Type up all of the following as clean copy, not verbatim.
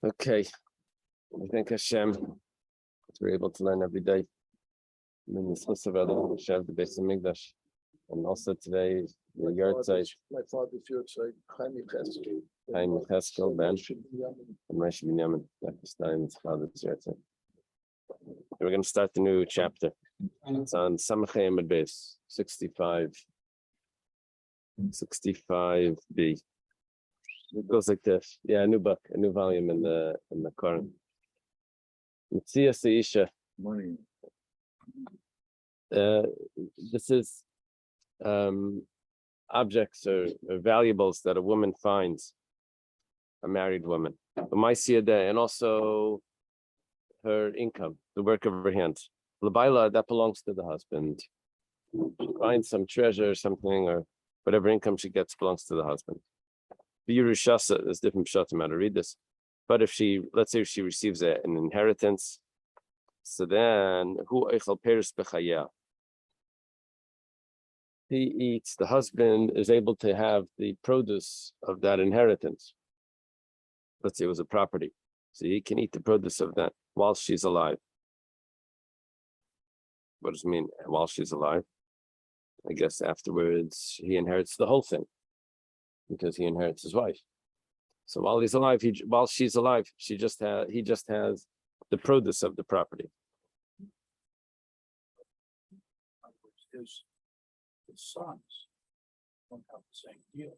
Okay, I thank Hashem that we're able to learn every day. In the Schuss of Adam, Hashem, the Beis Hamikdash, and also today the Yartzeit. My father's Yartzeit, Chaim Cheskel, Ben, and Rashi Binyamin. At this time, it's father's Yartzeit. We're going to start the new chapter. It's on Samachay Amud Beis 65b. It goes like this. Yeah, a new book, a new volume in the Quran. Mitzias Isha. Money. This is objects or valuables that a woman finds, a married woman. And also her income, the work of her hands. Labaila, that belongs to the husband. She finds some treasure or something, or whatever income she gets belongs to the husband. Yerushasa, there's different shots how to read this. But if let's say she receives an inheritance, so then who eichel peris bechaya? He eats, the husband is able to have the produce of that inheritance. Let's say it was a property. So he can eat the produce of that while she's alive. What does it mean while she's alive? I guess afterwards he inherits the whole thing, because he inherits his wife. So while he's alive, while she's alive, he just has the produce of the property. His sons don't have the same deal.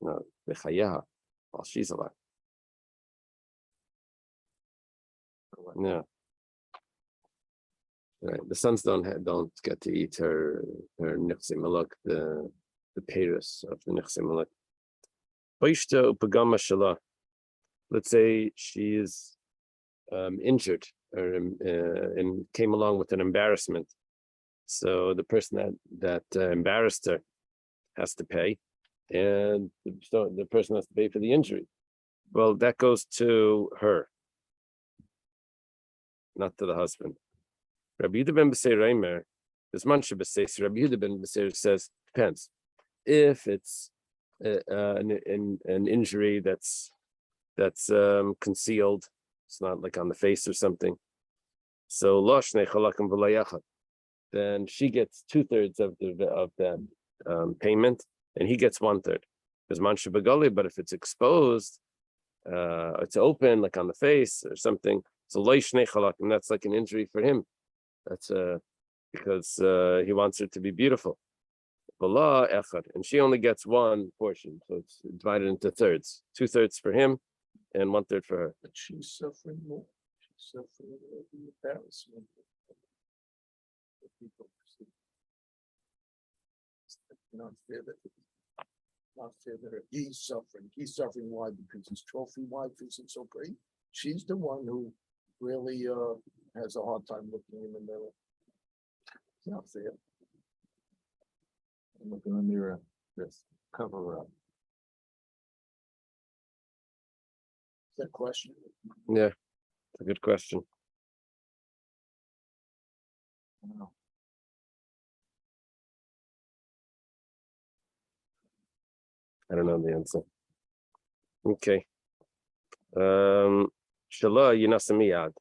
No, bechayaha, while she's alive. Yeah. Right. The sons don't get to eat her nichse malak, the peiros of the nichse malak. Boishta upagama shala. Let's say she is injured or and came along with an embarrassment. So the person that embarrassed her has to pay, and the person has to pay for the injury. Well, that goes to her, not to the husband. Rabbi Yehuda ben Beseir Reimer, this Manshe Beseir, Rabbi Yehuda ben Beseir says, depends. If it's an injury that's concealed, it's not like on the face or something. So Loshne Chalakim V'Layachad, then she gets 2/3 of that payment, and he gets 1/3. There's Manshe Begali, but if it's exposed, it's open, like on the face or something. So Loshne Chalakim, that's like an injury for him. That's because he wants her to be beautiful. And she only gets one portion, so it's divided into thirds. 2/3 for him and 1/3 for her. But she's suffering more. She's suffering the embarrassment. People see. It's not fair that he's suffering. He's suffering. Why? Because his trophy wife isn't so great. She's the one who really has a hard time looking in the mirror. It's not fair. I'm looking in the mirror. This cover her up. That question. Yeah, it's a good question. Wow. I don't know the answer. Okay. Shala Yinasamiyad.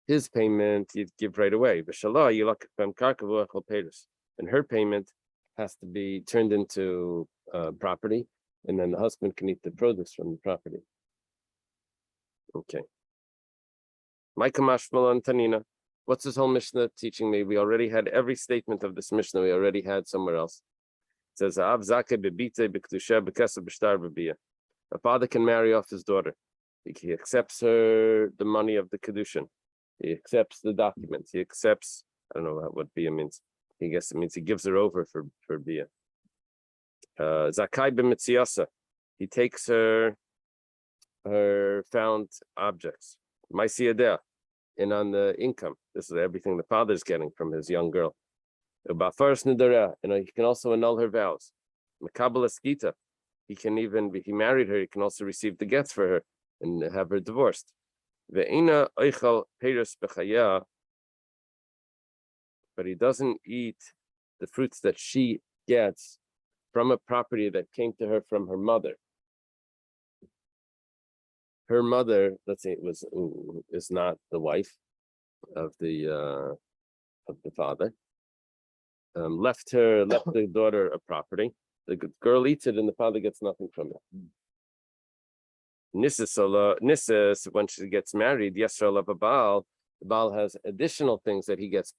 His payment you'd give right away. But Shala Yilakam Karkavu Peiros. And her payment has to be turned into property, and then the husband can eat the produce from the property. Okay. Micah Mashmal and Tanina. What's this whole Mishnah teaching me? We already had every statement of this Mishnah we already had somewhere else. It says, a father can marry off his daughter. He accepts the money of the Kedushin. He accepts the documents. He accepts, I don't know what Bia means. I guess it means he gives her over for Bia. Zakai b'mitziasa. He takes her found objects. Maisiyadeh. And on the income. This is everything the father's getting from his young girl. He can also annul her vows. Makabala he can even, if he married her, he can also receive the gets for her and have her divorced. But he doesn't eat the fruits that she gets from a property that came to her from her mother. her mother, let's say is not the wife of the father, left the daughter a property. The girl eats it and the father gets nothing from it. Nissa, when she gets married, Yisrael of a Baal, the Baal has additional things that he gets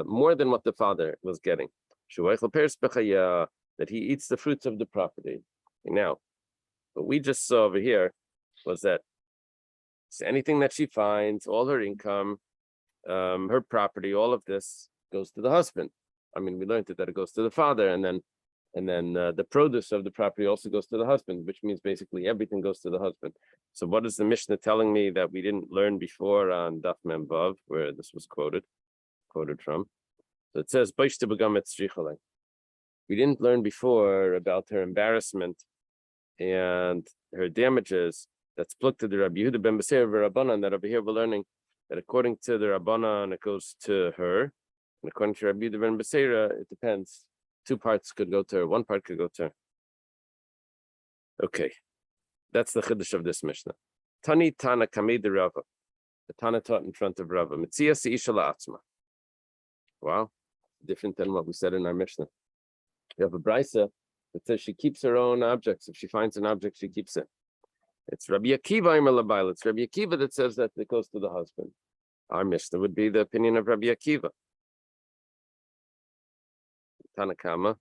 more than what the father was getting. That he eats the fruits of the property. Now, what we just saw over here was that anything that she finds, all her income, her property, all of this goes to the husband. I mean, we learned that it goes to the father, and then the produce of the property also goes to the husband, which means basically everything goes to the husband. So what is the Mishnah telling me that we didn't learn before on Daf Mem Vav, where this was quoted from? So it says, we didn't learn before about her embarrassment and her damages that's plucked to the Rabbi Yehuda ben Beseira Rabbanan, that over here we're learning that according to the Rabbanan, it goes to her, and according to Rabbi Yehuda ben Beseira, it depends. 2 parts could go to her, 1 part could go to her. Okay, that's the chiddush of this Mishnah. Tani Tana Kamei de Rava. The Tana taught in front of Rava. Mitzia seisha la'atzma. Wow, different than what we said in our Mishnah. We have a brisa that says she keeps her own objects. If she finds an object, she keeps it. It's Rabbi Akiva Imer Labail. It's Rabbi Akiva that says that it goes to the husband. Our Mishnah would be the opinion of Rabbi Akiva. Tanakama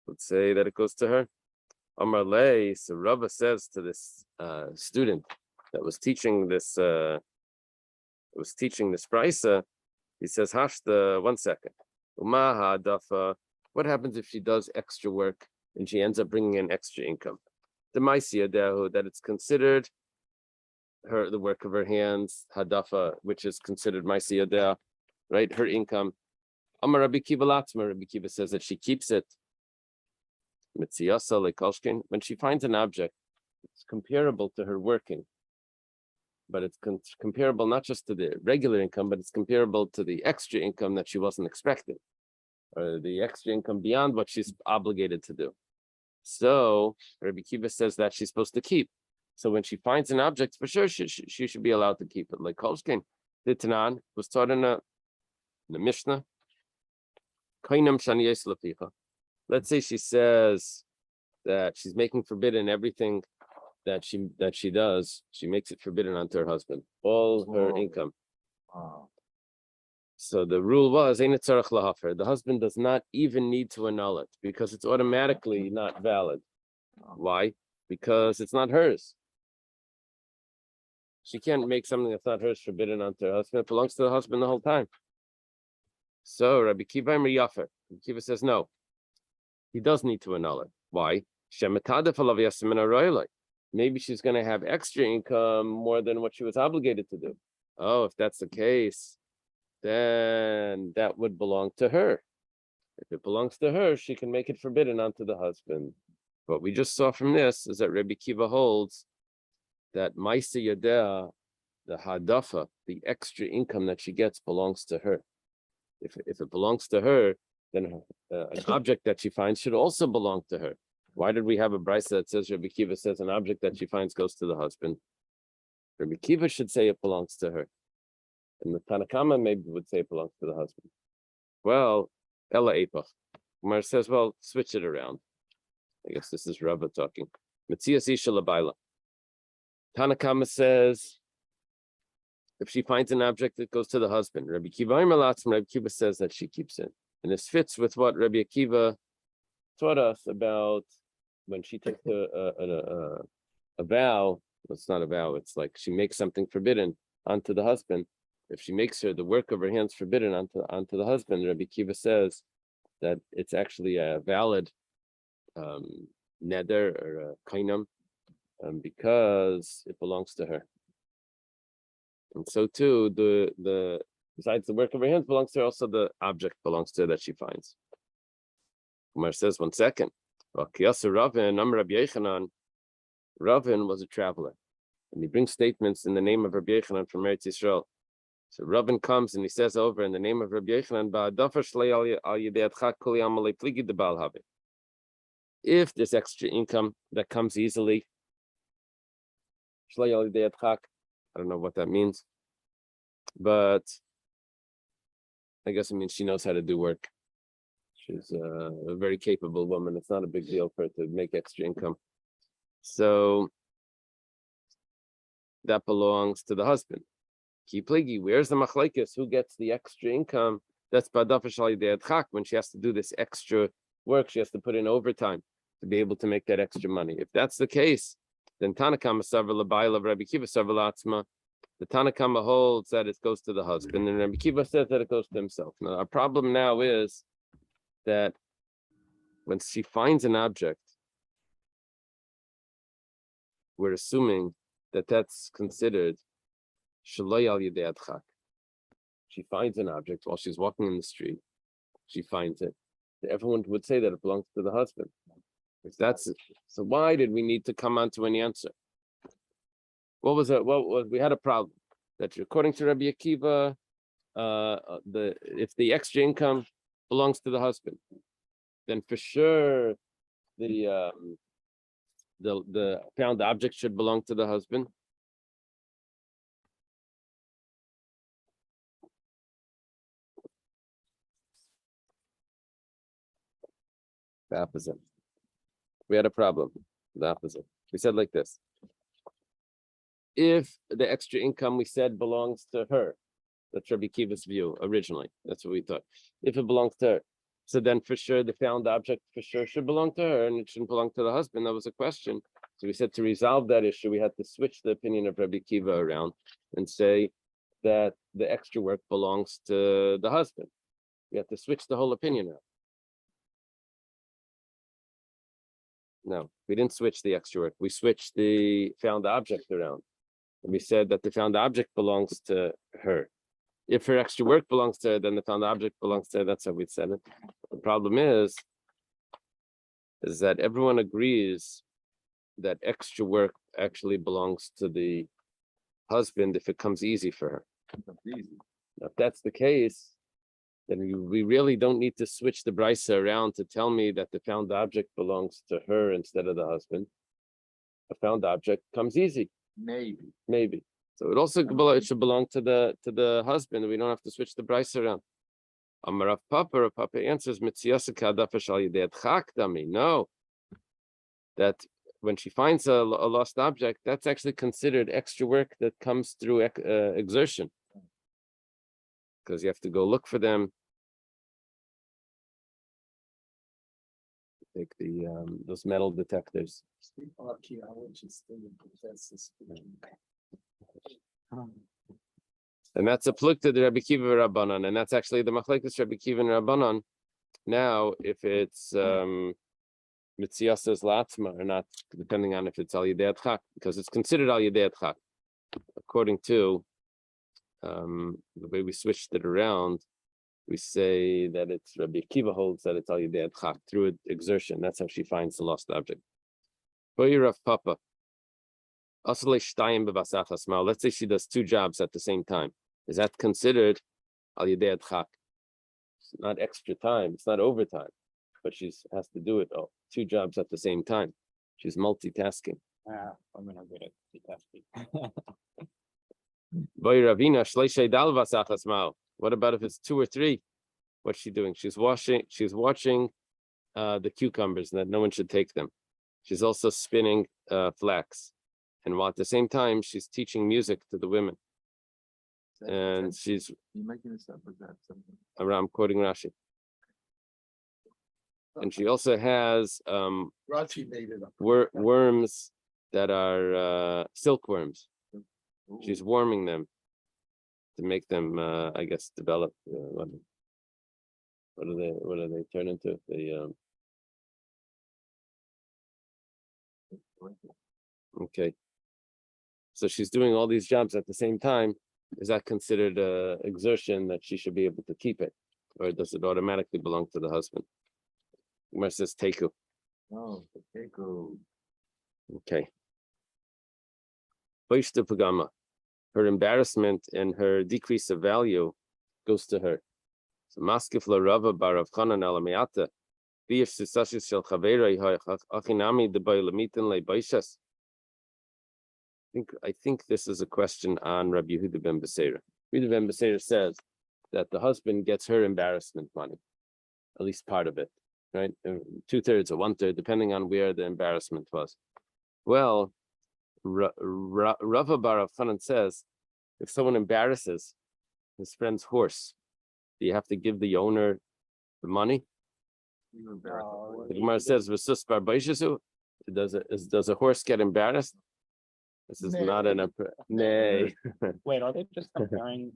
would say that it goes to her. Amar Lei, so Rava says to this student that was teaching this brisa, he says, Hashta, 1 second. Umaha dafa. What happens if she does extra work and she ends up bringing in extra income? The Maisia Dehu, that it's considered the work of her hands, hadafa, which is considered Maisia Dehu, right? Her income. Amar Rabbi Kiva Latzma, Rabbi Kiva says that she keeps it. Mitziyasa lekolshkin, when she finds an object, it's comparable to her working, but it's comparable not just to the regular income, but it's comparable to the extra income that she wasn't expecting, or the extra income beyond what she's obligated to do. So Rabbi Kiva says that she's supposed to keep. So when she finds an object, for sure she should be allowed to keep it. Like Kolshkin, the Tanan was taught in the Mishnah. Let's say she says that she's making forbidden everything that she does. She makes it forbidden onto her husband, all her income. So the rule was, the husband does not even need to annul it because it's automatically not valid. Why? Because it's not hers. She can't make something that's not hers forbidden onto her husband. It belongs to the husband the whole time. So Rabbi Kiva Yafer. Rabbi Kiva says no. He does need to annul it. Why? Maybe she's going to have extra income more than what she was obligated to do. Oh, if that's the case, then that would belong to her. If it belongs to her, she can make it forbidden onto the husband. What we just saw from this is that Rabbi Kiva holds that Maisa Yadea, the Hadafa, the extra income that she gets, belongs to her. If it belongs to her, then an object that she finds should also belong to her. Why did we have a brisa that says Rabbi Kiva says an object that she finds goes to the husband? Rabbi Kiva should say it belongs to her. And the Tanakama maybe would say it belongs to the husband. Well, Ella Epach. Umar says, well, switch it around. I guess this is Rava talking. Metzias Isha Labaila. Tanakama says, if she finds an object, it goes to the husband. Rabbi Kiva says that she keeps it. And this fits with what Rabbi Akiva taught us about when she takes a vow. It's not a vow, it's like she makes something forbidden onto the husband. If she makes the work of her hands forbidden onto the husband, Rabbi Akiva says that it's actually a valid neder or a kainam because it belongs to her. And so too, the besides the work of her hands belongs to her, also the object belongs to her that she finds. Umar says, 1 second. Ravin was a traveler, and he brings statements in the name of Rabbi Yechanan from Eretz Yisrael. So Ravin comes and he says over in the name of Rabbi Yechanan, if there's extra income that comes easily, I don't know what that means, but I guess it means she knows how to do work. She's a very capable woman. It's not a big deal for her to make extra income. So that belongs to the husband. Ki pligi, where's the machlekes? Who gets the extra income? That's when she has to do this extra work. She has to put in overtime to be able to make that extra money. If that's the case, then Tanakama Savar Labayla of Rabbi Kiva Savar Latzma. The Tanakama holds that it goes to the husband, and Rabbi Kiva says that it goes to himself. Now, our problem now is that when she finds an object, we're assuming that that's considered Shaloi al Yedei Adchak. She finds an object while she's walking in the street. She finds it. Everyone would say that it belongs to the husband. If that's it, so why did we need to come on to an answer? What was it? We had a problem that according to Rabbi Akiva, if the extra income belongs to the husband, then for sure the found object should belong to the husband. The opposite. We had a problem. The opposite. We said like this. If the extra income we said belongs to her, that's Rabbi Kiva's view originally. That's what we thought. If it belongs to her, so then for sure the found object for sure should belong to her and it shouldn't belong to the husband. That was a question. So we said to resolve that issue, we had to switch the opinion of Rabbi Kiva around and say that the extra work belongs to the husband. We had to switch the whole opinion out. No, we didn't switch the extra work. We switched the found object around. And we said that the found object belongs to her. If her extra work belongs to her, then the found object belongs to her. That's how we said it. The problem is that everyone agrees that extra work actually belongs to the husband if it comes easy for her. Now, if that's the case, then we really don't need to switch the brisa around to tell me that the found object belongs to her instead of the husband. A found object comes easy. Maybe. So it should belong to the husband. We don't have to switch the brisa around. Rav Papa answers, no. That when she finds a lost object, that's actually considered extra work that comes through exertion. Because you have to go look for them. Take those metal detectors. And that's a plug to the Rabbi Kiva Rabbanan, and that's actually the machlekes Rabbi Kiva and Rabbanan. Now, if it's mitziasas latzma or not, depending on if it's al yedei adchak, because it's considered al yedei adchak, according to the way we switched it around. We say that it's Rabbi Akiva holds that it's al yedei adchak through exertion. That's how she finds the lost object. Rav Papa. Let's say she does two jobs at the same time. Is that considered al yedei adchak? It's not extra time. It's not overtime, but she has to do it two jobs at the same time. She's multitasking. I'm not good at multitasking. What about if it's two or three? What's she doing? She's watching the cucumbers and that no one should take them. She's also spinning flax. And while at the same time, she's teaching music to the women. And she's making this up with that. I'm quoting Rashi. And she also has Rashi made it up. worms that are silkworms. She's warming them to make them, I guess, develop. What do they turn into? Okay. So she's doing all these jobs at the same time. Is that considered exertion that she should be able to keep it? Or does it automatically belong to the husband? Gemara says teku. Oh, teku. Okay. Pagama. Her embarrassment and her decrease of value goes to her. So maskif la Rava bar Rav Chanan alameata. V'yesh sisashis shel chaverei ha'achinami de'bai lamitin le'baishas. think this is a question on Rabbi Yehuda ben Beseira. Yehuda ben Beseira says that the husband gets her embarrassment money, at least part of it, right? 2/3 or 1/3, depending on where the embarrassment was. Well, Rava Bar Chanan says, if someone embarrasses his friend's horse, do you have to give the owner the money? The Gemara says, "V'sus bar beishesu." Does a horse get embarrassed? This is Nay. not an nay. Wait, are they just comparing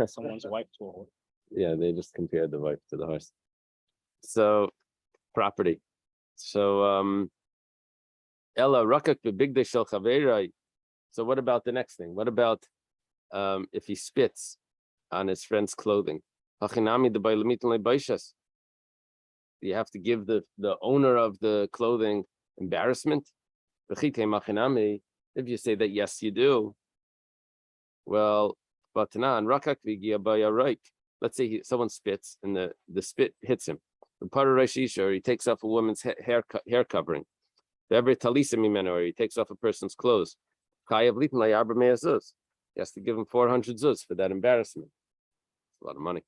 someone's wife to a horse? Yeah, they just compared the wife to the horse. So, property. So, Ella rakak bebigdei shel chaverai. So, what about the next thing? What about if he spits on his friend's clothing? Hachinami de bailamitin lebaishas. Do you have to give the owner of the clothing embarrassment? If you say that yes, you do. Well, let's say someone spits and the spit hits him. Or he takes off a woman's hair covering. Or he takes off a person's clothes. He has to give him 400 zuz for that embarrassment. It's a lot of money.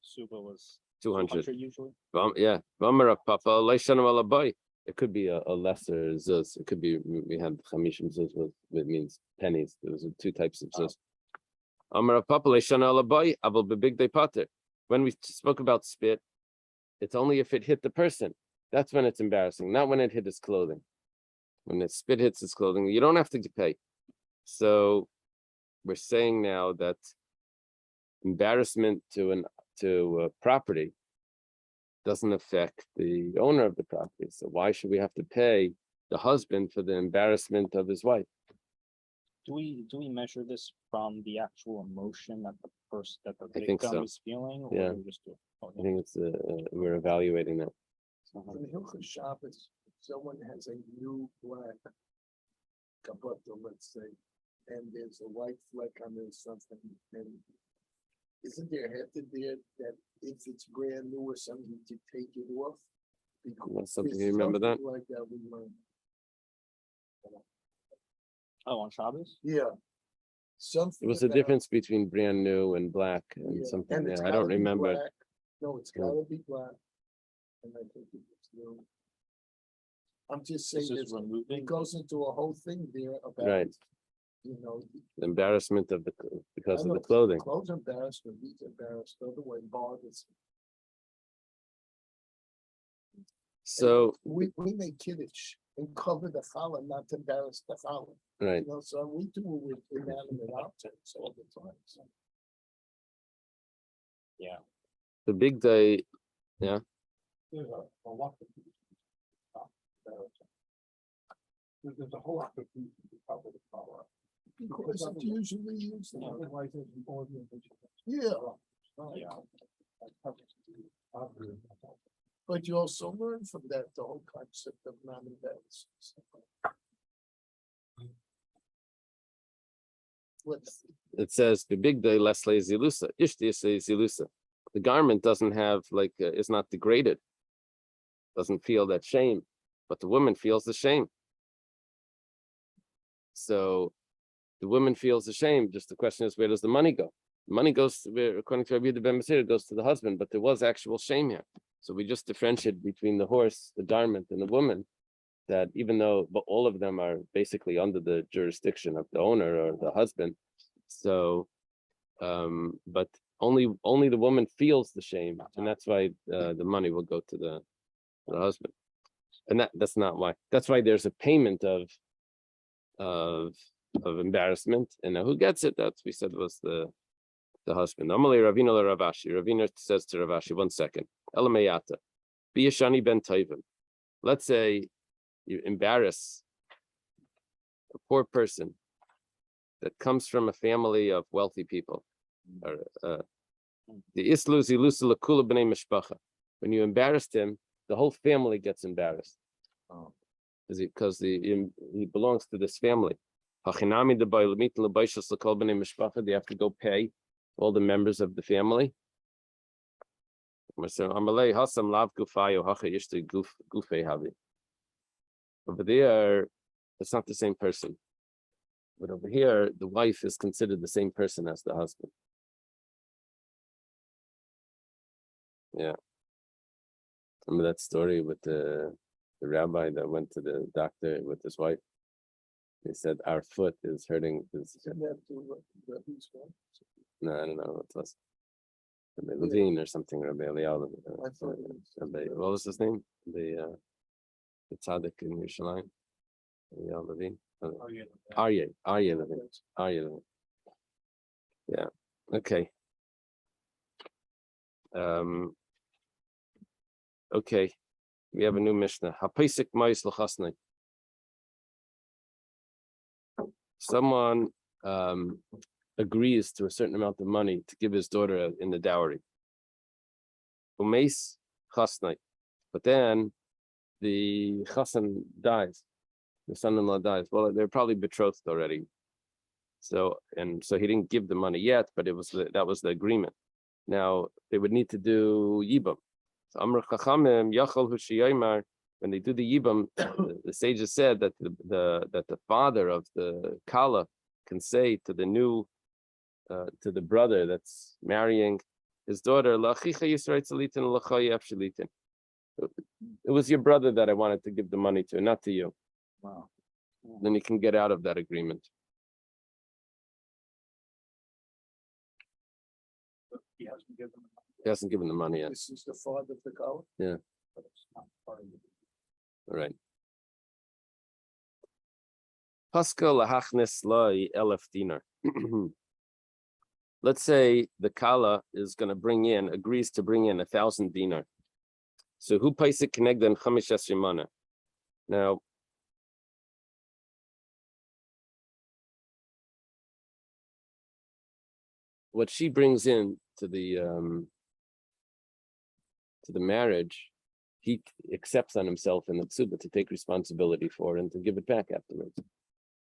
Suba was 200 usually. Yeah. It could be a lesser zuz. It could be, we had chamishim zuz, it means pennies. There was 2 types of zuz. When we spoke about spit, it's only if it hit the person. That's when it's embarrassing, not when it hit his clothing. When the spit hits his clothing, you don't have to pay. So we're saying now that embarrassment to property doesn't affect the owner of the property. So why should we have to pay the husband for the embarrassment of his wife? Do we measure this from the actual emotion that the person that the I think victim so. is feeling, or Yeah. do we just do it? Oh, I think it's we're evaluating that. In Hilchos Shabbos, someone has a new black kabbalah, let's say, and there's a white fleck on there or something, and isn't there headed there that if it's brand new or something to take it off? That's something, There's you remember that? something like that we learned. Oh, on Shabbos? Yeah. Something. There was a about- difference between brand new and black and yeah, something. and it's I don't gotta be remember. black. No, it's Yeah. gotta be black. And I think it's new. I'm just saying, This is there's a- removing. it goes into a whole thing there about. Right. You know. The embarrassment of because I of know the clothing. Clothes embarrassed, or he's embarrassed, the other way bothers. So, We make kiddush and cover the challah, not to embarrass the challah. right. You know, so we do it with inanimate objects all the time, so. Yeah. The big day, There's a lot of. There's a whole lot of people to cover the challah. Because it's usually used. Yeah. But you also learn from that the whole concept of non-embarrassment. What's, it says the big day less lazy lusa. Ishti zilusa. The garment doesn't have is not degraded. Doesn't feel that shame, but the woman feels the shame. So the woman feels the shame. Just the question is, where does the money go? The money goes, according to Rabbi Yehuda ben Beseira, goes to the husband, but there was actual shame here. So we just differentiate between the horse, the garment, and the woman. That even though, but all of them are basically under the jurisdiction of the owner or the husband. So, but only the woman feels the shame, and that's why the money will go to the husband. And that's not why. That's why there's a payment of embarrassment, and who gets it? That's we said was the husband. Normally, Ravina Ravashi. Ravina says to Ravashi, 1 second. Elamayata, be a shani ben Tayvim. Let's say you embarrass a poor person that comes from a family of wealthy people. The islu zilusa lakula b'nei mishpacha. When you embarrassed him, the whole family gets embarrassed. Because he belongs to this family. Do you have to go pay all the members of the family? Over there, it's not the same person. But over here, the wife is considered the same person as the husband. Yeah. Remember that story with the rabbi that went to the doctor with his wife? They said, our foot is hurting. No, I don't know. What it was. Rabbi Levine or something, Rabbi Eliyahu. What was his name? The tzaddik in Yerushalayim. Eliyahu Levine. Aryeh Levine. Aryeh Levine. Yeah. Okay. Okay. We have a new Mishnah. Hapaisik ma'is l'chasnei. Someone agrees to a certain amount of money to give his daughter in the dowry. Umeis chasnei. But then the chassan dies. The son-in-law dies. Well, they're probably betrothed already. So he didn't give the money yet, but that was the agreement. Now they would need to do yibam. So Amr Chachamim Yachal Hushiyamar, when they do the yibam, the sages said that the father of the kala can say to the new to the brother that's marrying his daughter, it was your brother that I wanted to give the money to, not to you. Wow. Then you can get out of that agreement. He hasn't given them. He hasn't given the money yet. This is the father of the college. Yeah. But it's not part of it. All right. Pascal lahachnes loi elef dinar. Let's say the kala is going to agrees to bring in 1,000 dinar. So who paisik kenegdan chamishes shimana? Now, what she brings in to the marriage, he accepts on himself in the ksuba to take responsibility for and to give it back afterwards.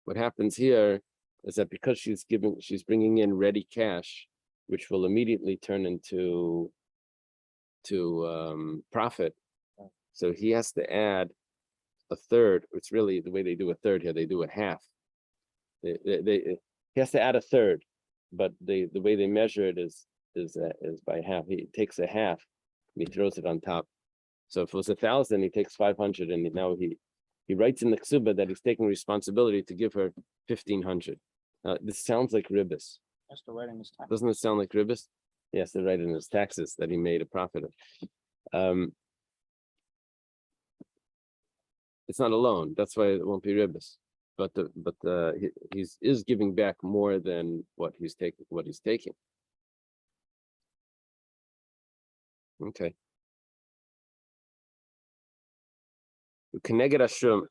What happens here is that because she's bringing in ready cash, which will immediately turn into profit. So he has to add a third. It's really the way they do a third here. They do a half. He has to add a third, but the way they measure it is by half. He takes a half and he throws it on top. So if it was 1,000, he takes 500, and now he writes in the ksuba that he's taking responsibility to give her 1,500. This sounds like ribbis. Has to write in his tax. Doesn't it sound like ribbis? He has to write in his taxes that he made a profit of. It's not a loan. That's why it won't be ribbis. But he is giving back more than what he's taking. Okay. Keneged Ashum.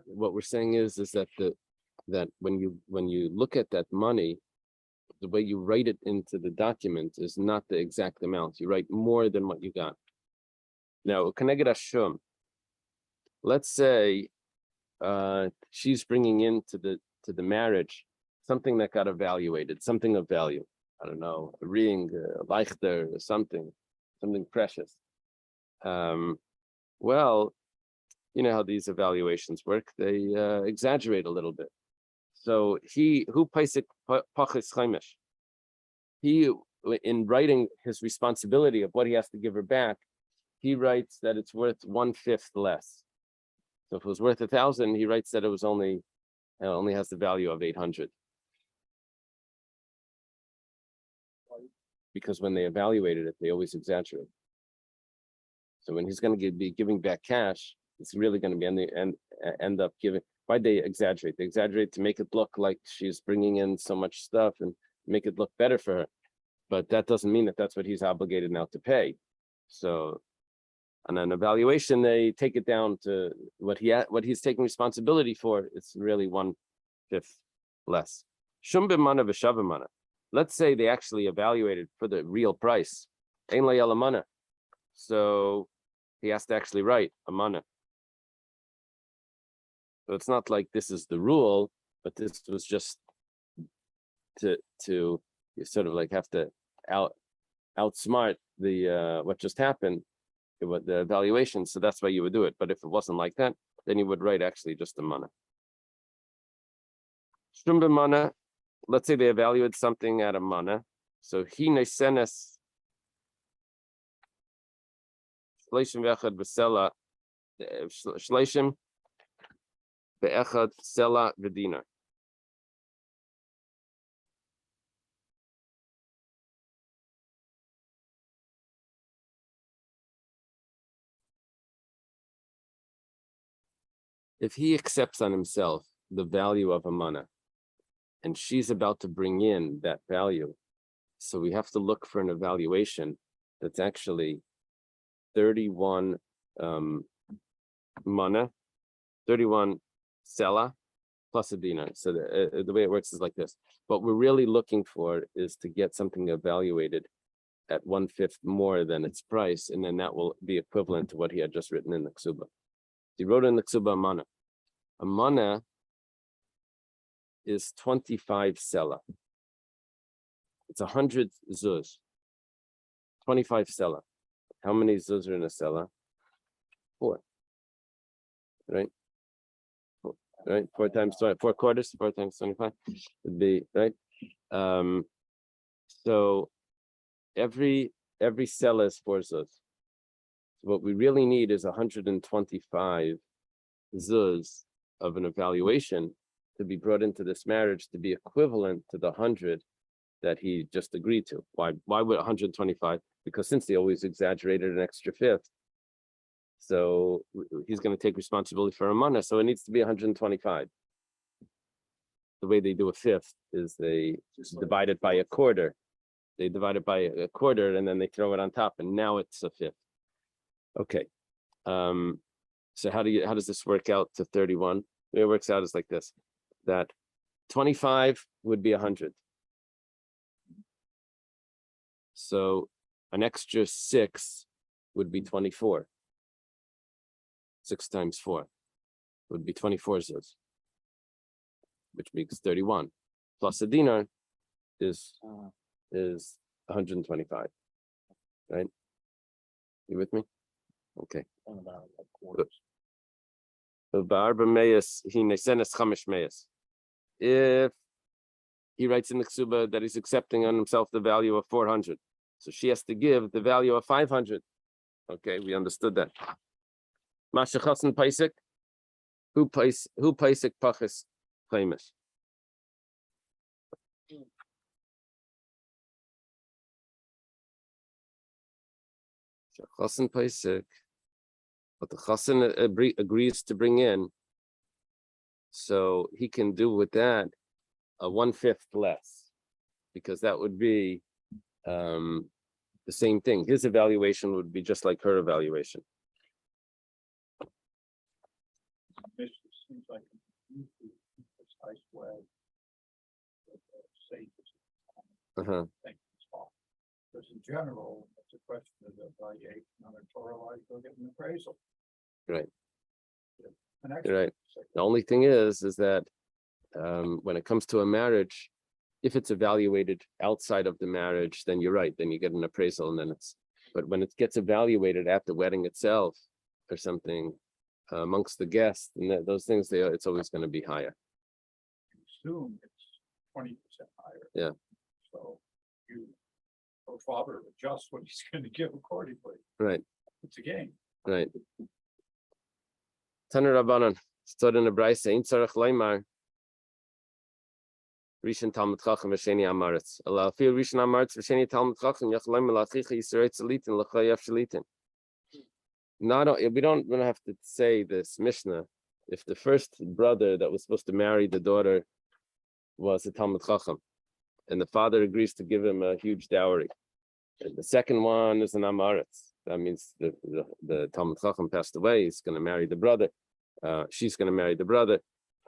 What we're saying is that that when you look at that money, the way you write it into the document is not the exact amount. You write more than what you got. Now, Keneged Ashum. Let's say she's bringing into the marriage something that got evaluated, something of value. I don't know, a ring, a leichter, or something precious. Well, you know how these evaluations work. They exaggerate a little bit. So he in writing his responsibility of what he has to give her back, he writes that it's worth 1/5 less. So if it was worth 1,000, he writes that it only has the value of 800. Because when they evaluated it, they always exaggerate. So when he's going to be giving back cash, it's really going to be end up giving. Why they exaggerate? They exaggerate to make it look like she's bringing in so much stuff and make it look better for her. But that doesn't mean that that's what he's obligated now to pay. So on an evaluation, they take it down to what he's taking responsibility for. It's really 1/5 less. Shumbimana v'shavimana. Let's say they actually evaluated for the real price. Ein la yalamana. So he has to actually write a mana. So it's not like this is the rule, but this was just to you sort of like have to outsmart the what just happened. the evaluation. So that's why you would do it. But if it wasn't like that, then you would write actually just a mana. Shumba mana, let's say they evaluate something at a mana. So he nesenes shleishim ve'echad b'sela shleishim ve'echad sela v'dinar. If he accepts on himself the value of a mana, and she's about to bring in that value, so we have to look for an evaluation that's actually 31 mana, 31 sela plus a dinar. So the way it works is like this. What we're really looking for is to get something evaluated at 1/5 more than its price, and then that will be equivalent to what he had just written in the ksuba. He wrote in the ksuba a mana. A mana is 25 sela. It's 100 zuz. 25 sela. How many zuz are in a sela? 4. Right? 4, right? 4 times 20, 4 quarters, 4 times 25 would be right. So every sela is 4 zuz. What we really need is 125 zuz of an evaluation to be brought into this marriage to be equivalent to the 100 that he just agreed to. Why would 125? Because since they always exaggerated an extra 5th, so he's going to take responsibility for a mana, so it needs to be 125. The way they do a 5th is they divide it by a quarter. They divide it by a quarter and then they throw it on top, and now it's a 5th. Okay. So how does this work out to 31? The way it works out is like this: that 25 would be 100. So an extra 6 would be 24. 6 times 4 would be 24 zuz, which makes 31. Plus a dinar is 125. Right? You with me? Okay. Good. If he writes in the ksuba that he's accepting on himself the value of 400, so she has to give the value of 500. Okay, we understood that. Mashachasan paisik, who paisik pachis claimus. Chasan paisik, but the chasan agrees to bring in, so he can do with that a 1/5 less, because that would be the same thing. His evaluation would be just like her evaluation. This seems like a precise way of saying things. Because in general, it's a question of evaluation on a Torah life, go get an appraisal. Right. An Right. The only thing is that when it comes to a marriage, if it's evaluated outside of the marriage, then you're right. Then you get an appraisal, and then but when it gets evaluated at the wedding itself or something amongst the guests, and those things, it's always going to be higher. Assume it's 20% higher. Yeah. So your father adjusts what he's going to give accordingly. Right. It's a game. Right. Taner Rabbanan stood in the Brayse, Ein Tzarech Leimar, Rishon Talmud Chacham v'Sheni Amaretz. Alal Fi Rishon Amaretz v'Sheni Talmud Chacham Yach Leimar Lachicha Yisrei Tzalitin L'Chayav Shalitin. We don't have to say this Mishnah. If the first brother that was supposed to marry the daughter was a Talmud Chacham, and the father agrees to give him a huge dowry, and the second one is an Amaretz, that means the Talmud Chacham passed away. He's going to marry the brother. She's going to marry the brother,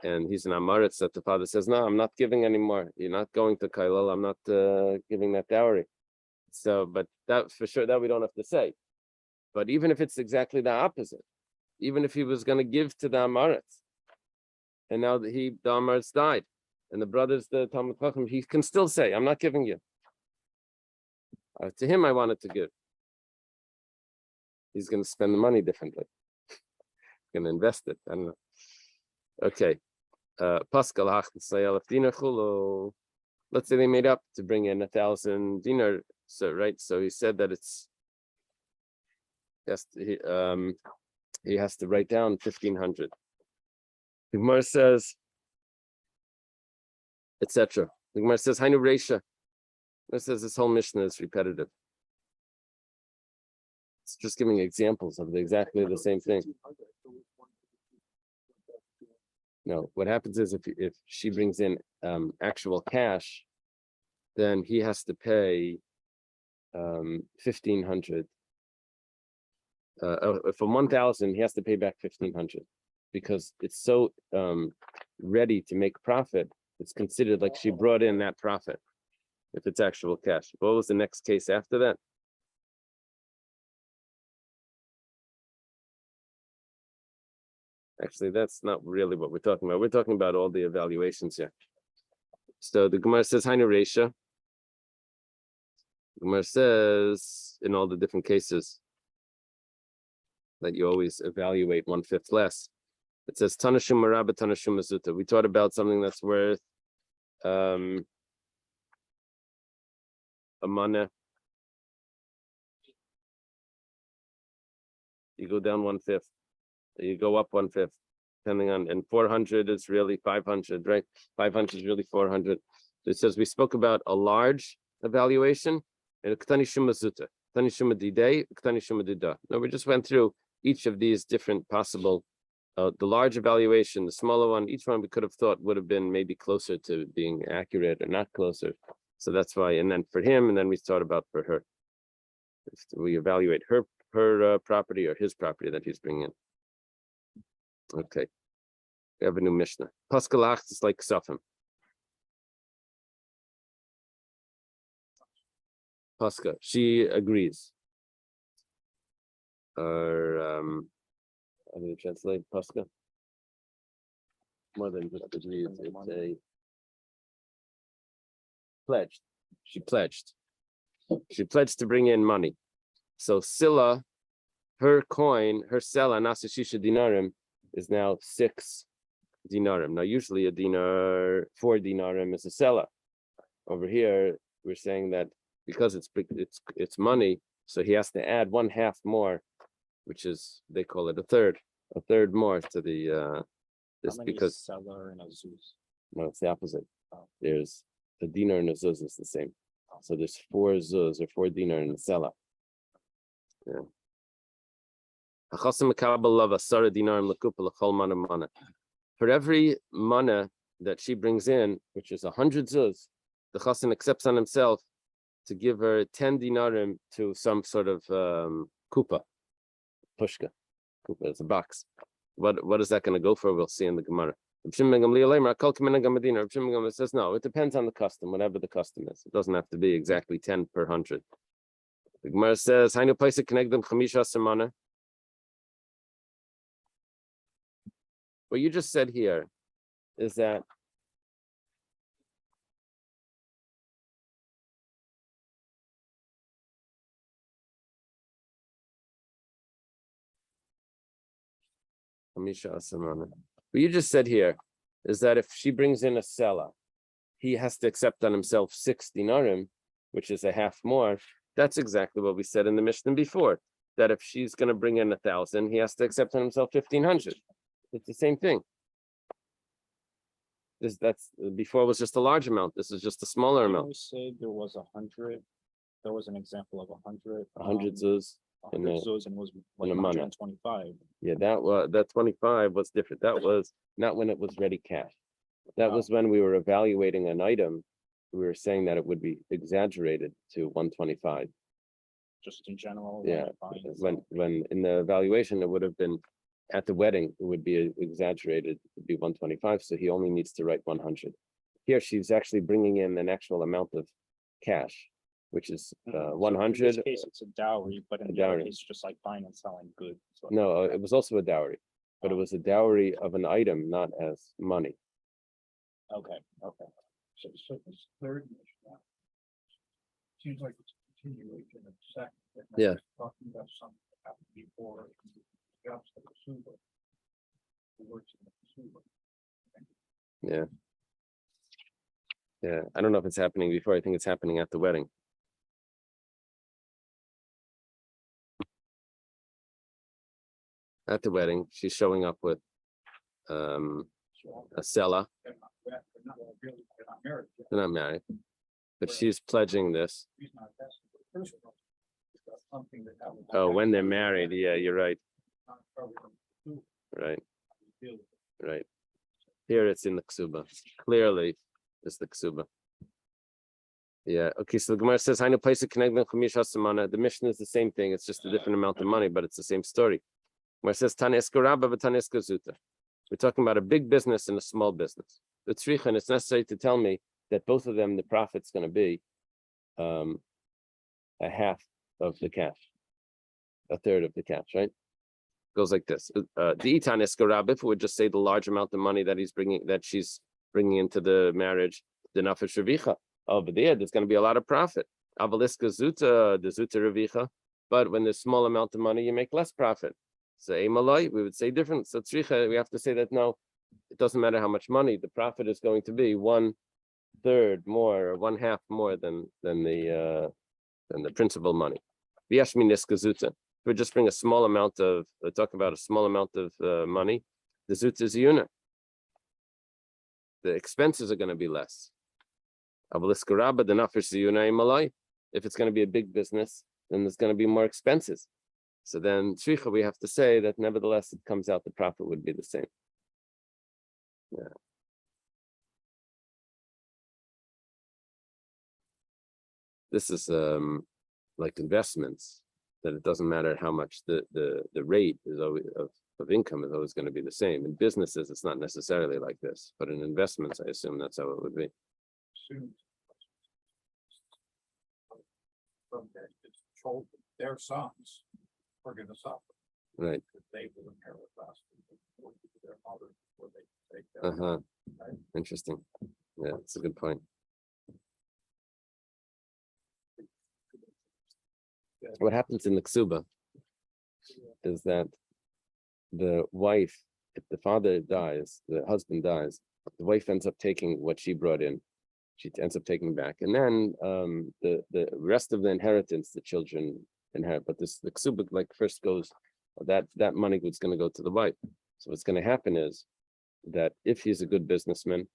and he's an Amaretz that the father says, "No, I'm not giving anymore. You're not going to Kailal. I'm not giving that dowry." So, but that for sure that we don't have to say. But even if it's exactly the opposite, even if he was going to give to the Amaretz, and now that the Amaretz died, and the brother's the Talmud Chacham, he can still say, "I'm not giving you." To him, I wanted to give. He's going to spend the money differently. Going to invest it. I don't know. Okay. Pascal let's say they made up to bring in 1,000 dinar. So right. So he said that he has to write down 1,500. The Gemara says, etc. The Gemara says, Hainu Reisha. It says this whole Mishnah is repetitive. It's just giving examples of exactly the same thing. No, what happens is if she brings in actual cash, then he has to pay 1,500. From 1,000, he has to pay back 1,500 because it's so ready to make profit. It's considered like she brought in that profit if it's actual cash. What was the next case after that? Actually, that's not really what we're talking about. We're talking about all the evaluations here. So the Gemara says, Hainu Reisha. The Gemara says, in all the different cases, that you always evaluate 1/5 less. It says, Tanashum Maraba, Tanashum Mazuta. We taught about something that's worth a mana. You go down 1/5. You go up 1/5, depending on, and 400 is really 500, right? 500 is really 400. So it says we spoke about a large evaluation and a Ktani Shuma Zuta, Ktani Shuma Didei, Ktani Shuma Dida. Now we just went through each of these different possible, the large evaluation, the smaller one, each one we could have thought would have been maybe closer to being accurate or not closer. So that's why, and then for him, and then we thought about for her. We evaluate her property or his property that he's bringing in. Okay, we have a new Mishnah. Paskalach is like Ksafim. Pascha, she agrees. Or how do you translate Pascha? More than just agrees, it's a pledged. She pledged. She pledged to bring in money. So Silla, her coin, her sela, Nasashisha dinarim, is now 6 dinarim. Now, usually a dinar, 4 dinarim is a sela. Over here, we're saying that because it's money, so he has to add 1/2 more, which is, they call it a third more to the this, because seller and a zuz? no, it's the opposite. Oh. There's a dinar and a zuz is the same. So there's 4 zuz or 4 dinar in the sela. Yeah. For every mana that she brings in, which is 100 zuz, the chassan accepts on himself to give her 10 dinarim to some sort of kupa, pushka. Kupa is a box. What is that going to go for? We'll see in the Gemara. It says no, it depends on the custom, whatever the custom is. It doesn't have to be exactly 10 per 100. The Gemara says, what you just said here is that what you just said here is that if she brings in a sela, he has to accept on himself 6 dinarim, which is a 1/2 more. That's exactly what we said in the Mishnah before, that if she's going to bring in 1,000, he has to accept on himself 1,500. It's the same thing. That's before was just a large amount. This is just a smaller amount. We say there was 100. There was an example of 100. 100 zuz. 100 zuz and was like in a mana. 125. Yeah, that 25 was different. That was not when it was ready cash. That was when we were evaluating an item. We were saying that it would be exaggerated to 125. Just in general. Yeah, when in the evaluation it would have been at the wedding, it would be exaggerated to be 125. So he only needs to write 100. Here she's actually bringing in an actual amount of cash, which is 100. In this case, it's a dowry, but in the other case, just like buying and selling goods. So no, it was also a dowry, but it was a dowry of an item, not as money. okay. So this third Mishnah seems like it's a continuation of the second. Yeah. Talking about something happened before, jumps to the super. Who works in the super. Yeah. Yeah, I don't know if it's happening before. I think it's happening at the wedding. At the wedding, she's showing up with a seller. They're not really, they're not married yet. They're not married, but she's pledging this. He's not asking for the first one. It's got something that happens. Oh, when they're married, yeah, you're right. Not covered in the super. Right, Deal with it. right. Here it's in the ksuba. Clearly, it's the ksuba. Yeah. Okay. So the Gemara says, "Hainu place connect the mission is the same thing. It's just a different amount of money, but it's the same story." Gemara says, "Taneska rabba v'taneska zuta." We're talking about a big business and a small business. The tzricha, and it's necessary to tell me that both of them, the profit's going to be a half of the cash, a third of the cash, right? Goes like this. The itaneska rabba, if we would just say the large amount of money that she's bringing into the marriage, the nafesh revicha. Over there's going to be a lot of profit. Avaliska zuta, the zuta revicha. But when there's small amount of money, you make less profit. So Malay, we would say different. So tzricha, we have to say that no, it doesn't matter how much money, the profit is going to be 1/3 more or 1/2 more than the principal money. V'yashminiska zuta. If we just bring a small amount of talk about a small amount of money, the zuta is a unit. The expenses are going to be less. Avaliska rabba, the nafish ziyuna Malay. If it's going to be a big business, then there's going to be more expenses. So then, tzricha, we have to say that nevertheless, it comes out the profit would be the same. Yeah. This is like investments, that it doesn't matter how much the rate is always of income is always going to be the same. In businesses, it's not necessarily like this, but in investments, I assume that's how it would be. Soon. From that, it's told their sons are gonna suffer. Right. Because they will inherit us. Their mother, before they take Uh-huh. Right. Interesting. Yeah, it's a good point. What happens in the ksuba is that the wife, if the father dies, the husband dies, the wife ends up taking what she brought in. She ends up taking back, and then the rest of the inheritance the children inherit. But the ksuba like first goes that money is going to go to the wife. So what's going to happen is that if he's a good businessman,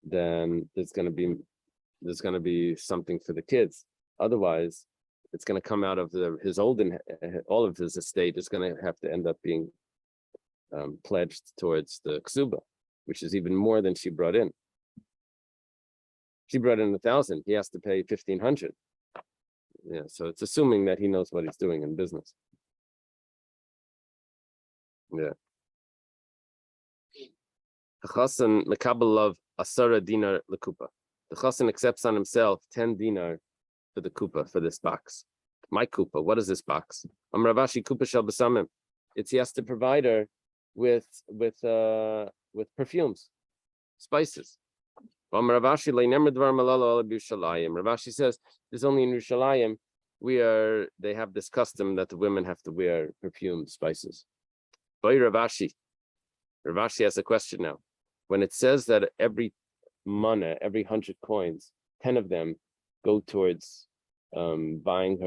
then there's going to be something for the kids. Otherwise, it's going to come out of his all of his estate is going to have to end up being pledged towards the ksuba, which is even more than she brought in. She brought in 1,000. He has to pay 1,500. Yeah, so it's assuming that he knows what he's doing in business. Yeah. The chassan mekabel of asara dinar lekupa. The chassan accepts on himself 10 dinar for the kupa, for this box. My kupa. What is this box? Ravashi kupa shel besamim. He has to provide her with perfumes, spices. Ravashi says there's only in Yerushalayim they have this custom that the women have to wear perfumed spices. Boy, Ravashi has a question now. When it says that every 100 coins, 10 of them go towards buying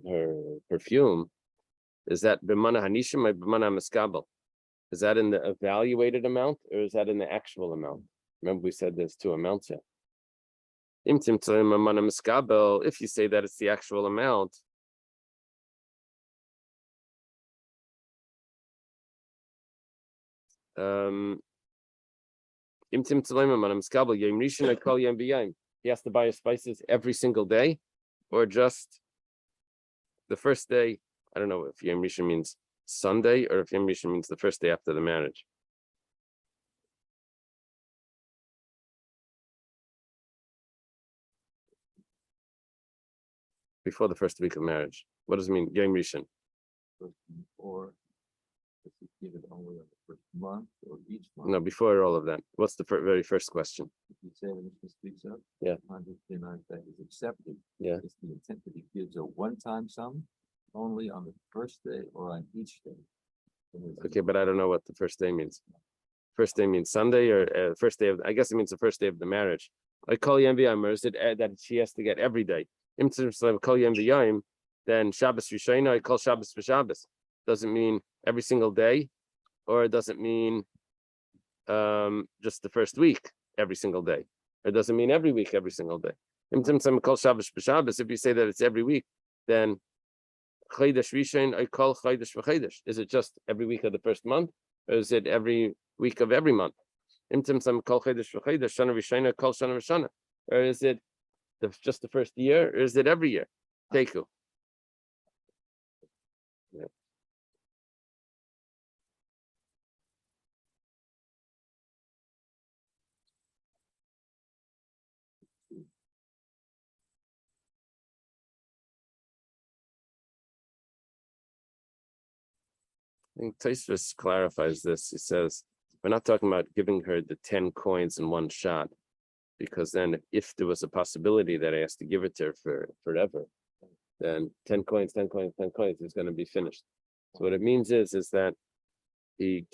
her perfume, is that b'mana hanishim or b'mana miskabel? Is that in the evaluated amount or is that in the actual amount? Remember, we said there's 2 amounts here. If you say that it's the actual amount, he has to buy his spices every single day, or just the first day. I don't know if Yom Rishon means Sunday or if Yom Rishon means the first day after the marriage. Before the first week of marriage. What does it mean? Yom Rishon. Or if you give it only on the first month or each month? No, before all of that. What's the very first question? If you say when Mr. speaks up. Yeah. 159 that is accepted. Yeah. Is the intent that he gives a one-time sum only on the first day or on each day? Okay, but I don't know what the first day means. First day means Sunday or first day of, I guess it means the first day of the marriage. I call Yom, or is it that she has to get every day? Call Yom, then Shabbos Rishona, I call Shabbos for Shabbos. Doesn't mean every single day, or it doesn't mean just the first week every single day. It doesn't mean every week every single day. Call Shabbos for Shabbos. If you say that it's every week, then Chodesh Rishon, I call Chodesh for Chodesh. Is it just every week of the first month, or is it every week of every month? Call Chodesh for Chodesh, Shana Rishona, call Shana Rishona. Or is it just the first year, or is it every year? Teku. Yeah. I think Tosfos clarifies this. He says, we're not talking about giving her the 10 coins in one shot, because then if there was a possibility that I has to give it to her for forever, then 10 coins, 10 coins, 10 coins is going to be finished. So what it means is that he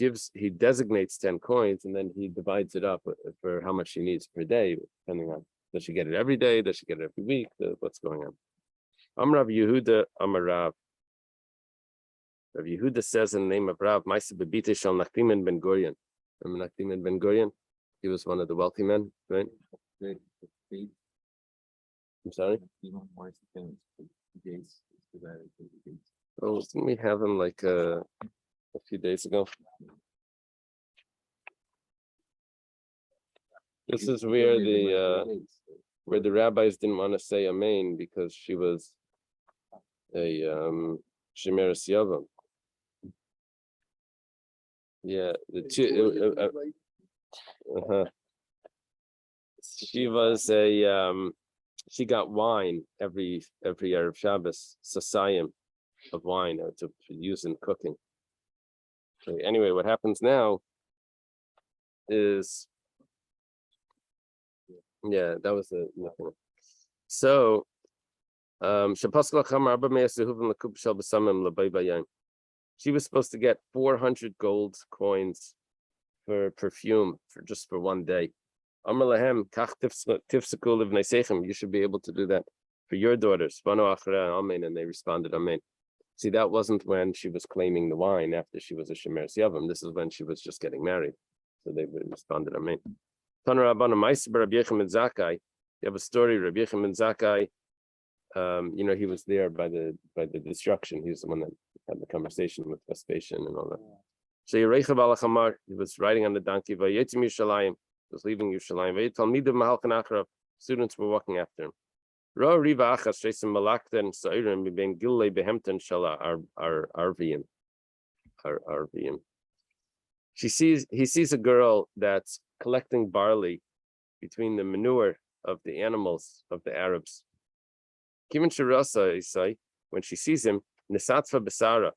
designates 10 coins and then he divides it up for how much she needs per day, depending on, does she get it every day? Does she get it every week? What's going on? Amrav Yehuda, Amarav. Rav Yehuda says in the name of Rav, Maisa Bebite Shal Nachman ben Gurion. Remember Nachman ben Gurion? He was one of the wealthy men, right? I'm sorry? Oh, didn't we have him like a few days ago? This is where the rabbis didn't want to say Amen because she was a Shemeres Yavam. Yeah, the two. She was a she got wine every year of Shabbos, sasayim of wine to use in cooking. Okay, anyway, what happens now is, yeah, that was the nothing. So she was supposed to get 400 gold coins for perfume for one day. You should be able to do that for your daughters. And they responded, Amen. See, that wasn't when she was claiming the wine after she was a Shemeres Yavam. This is when she was just getting married. So they responded, Amen. You have a story, Rabbi Yechim ben Zakkai. He was there by the destruction. He was the one that had the conversation with Vespasian and all that. So he was riding on the donkey. He was leaving Yerushalayim. Students were walking after him. He sees a girl that's collecting barley between the manure of the animals of the Arabs. When she sees him, Nisatfa Basara,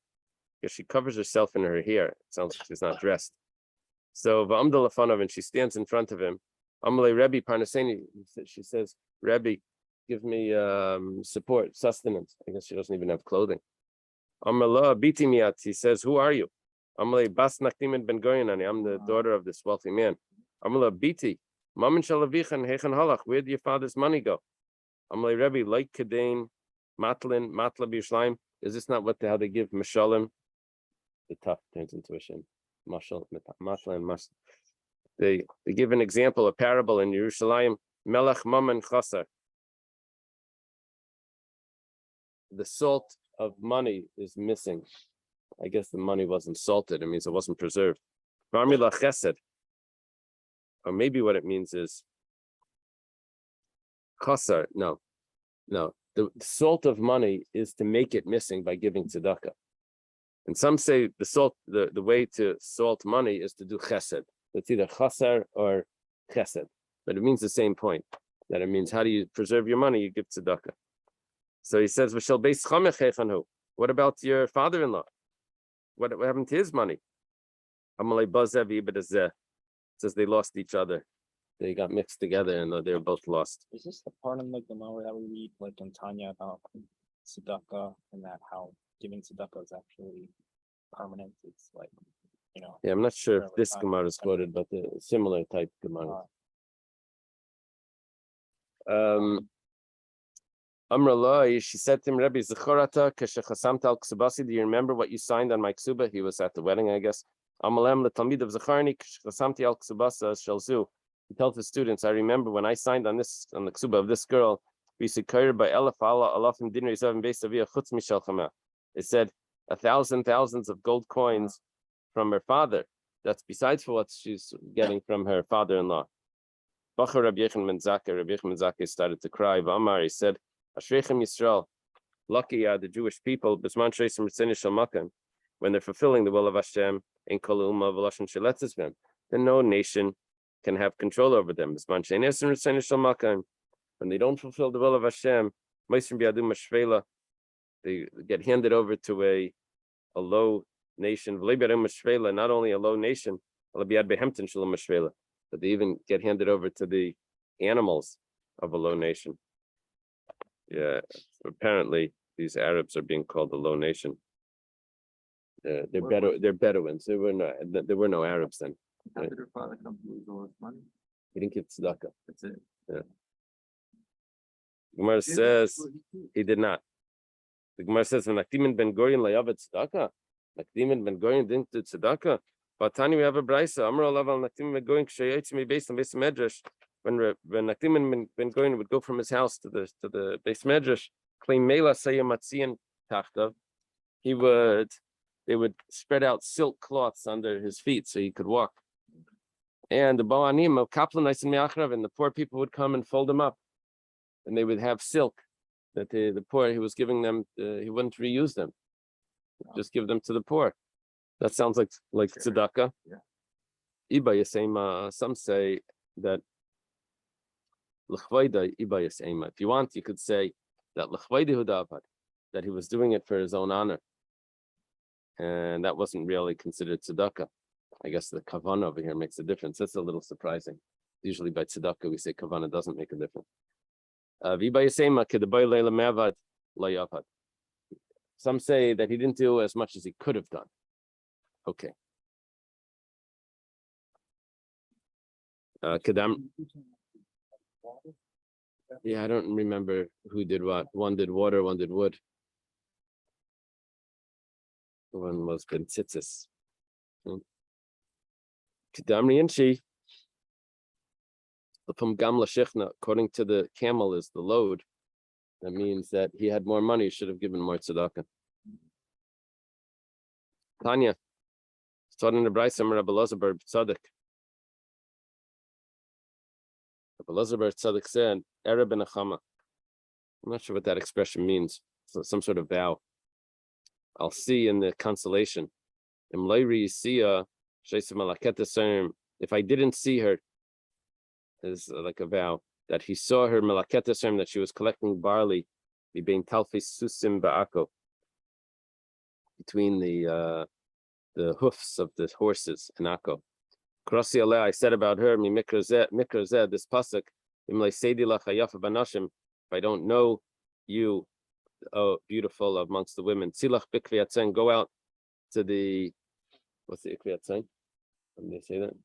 because she covers herself in her hair. It sounds like she's not dressed. So and she stands in front of him. Amalei Rebbe Parnaseni, she says, Rebbe, give me support, sustenance. I guess she doesn't even have clothing. Amalei Biti Miat, he says, who are you? Amalei Bas Nachman ben Gurion, I'm the daughter of this wealthy man. Amalei Biti, Mamin Shalavichan Hechan Halach, where did your father's money go? Amalei Rebbe, like Kedain, Matlin, Matla B'Yerushalayim. Is this not how they give Mashalim? The tough turns into a shin. Mashal, Matla and Mas. They give an example, a parable in Yerushalayim. Melech Mammon Chasar. The salt of money is missing. I guess the money wasn't salted. It means it wasn't preserved. Barmila Chesed. Or maybe what it means is Chasar. No. The salt of money is to make it missing by giving tzedakah. And some say the way to salt money is to do chesed. It's either chasar or chesed, but it means the same point. That it means how do you preserve your money? You give tzedakah. So he says, what about your father-in-law? What happened to his money? Amalei bazevi, but it says they lost each other. They got mixed together and they were both lost. Is this the part in like the Gemara that we read like in Tanya about tzedakah and that how giving tzedakah is actually permanent? It's like, you know. Yeah, I'm not sure if Fairly this fine. Gemara is quoted, but the similar type Gemara. Amrallah, she said to him, Rebbe Zechorata, Keshechasamta al Ksubasi, do you remember what you signed on my ksuba? He was at the wedding, I guess. Amalem Talmid of Zacharni, Keshechasamti al Ksubasa Shalzu. He tells the students, I remember when I signed on the ksuba of this girl, we said by Elaf Allah Alafim Dinri Seven Base Avia Chutz Mishal Chama. It said 1,000 thousands of gold coins from her father. That's besides for what she's getting from her father-in-law. Bachar Rabbi Yechon ben Zakkai started to cry. V'amar, he said, Ashreichem Yisrael, lucky are the Jewish people, Bisman Shreisem Ritzeni Shel Makam, when they're fulfilling the will of Hashem, in Kol Umma V'Lashon Sheletzesvem, then no nation can have control over them. Bisman Sheinesem Ritzeni Shel Makam, when they don't fulfill the will of Hashem, Meisrim Biadu Mashvela, they get handed over to a low nation. Not only a low nation, but they even get handed over to the animals of a low nation. Yeah, apparently these Arabs are being called a low nation. They're Bedouins. There were no Arabs then. How did her father come to lose all his money? He didn't give tzedakah. That's it. Gemara says he did not. The Gemara says when Nakdimin ben Gorion layavet tzedakah. Nakdimin ben Gorion didn't do tzedakah. But Tani, we have a brisa. Amar alav Nakdimin ben Gorion k'shayotzi mi beis medrash. When Nakdimin ben Gorion would go from his house to the beis medrash, claim mela sayamatzian tachtav, they would spread out silk cloths under his feet so he could walk. And the Ba'anim of Kaplanais and Me'achrav, and the poor people would come and fold them up. And they would have silk that the poor, he was giving them, he wouldn't reuse them. Just give them to the poor. That sounds like tzedakah. Yeah. Iba Yasema, some say that L'chvayda Iba Yasema. If you want, you could say that L'chvayda Hudavad, that he was doing it for his own honor. And that wasn't really considered tzedakah. I guess the kavanah over here makes a difference. That's a little surprising. Usually by tzedakah, we say kavanah doesn't make a difference. Some say that he didn't do as much as he could have done. Okay. Yeah, I don't remember who did what. One did water, one did wood. One was Ben Tzitzis. Kedamri and she. According to the camel is the load. That means that he had more money, should have given more tzedakah. Tanya, starting in the Brayso, Rabbi Elazar bar Tzaddik. Rabbi Elazar bar Tzaddik said, Erev ben Achama. I'm not sure what that expression means. So some sort of vow. I'll see in the consolation. If I didn't see her, is like a vow that he saw her melaketa that she was collecting barley between talfis susim ba'ako, between the hoofs of the horses in Akko. Krasi aleh, I said about her, mi mikrazeh, this pasuk, if I don't know you, oh, beautiful amongst the women, tzilach bikviyatzen, go out to the, what's the ikviyatzen? How do they say that?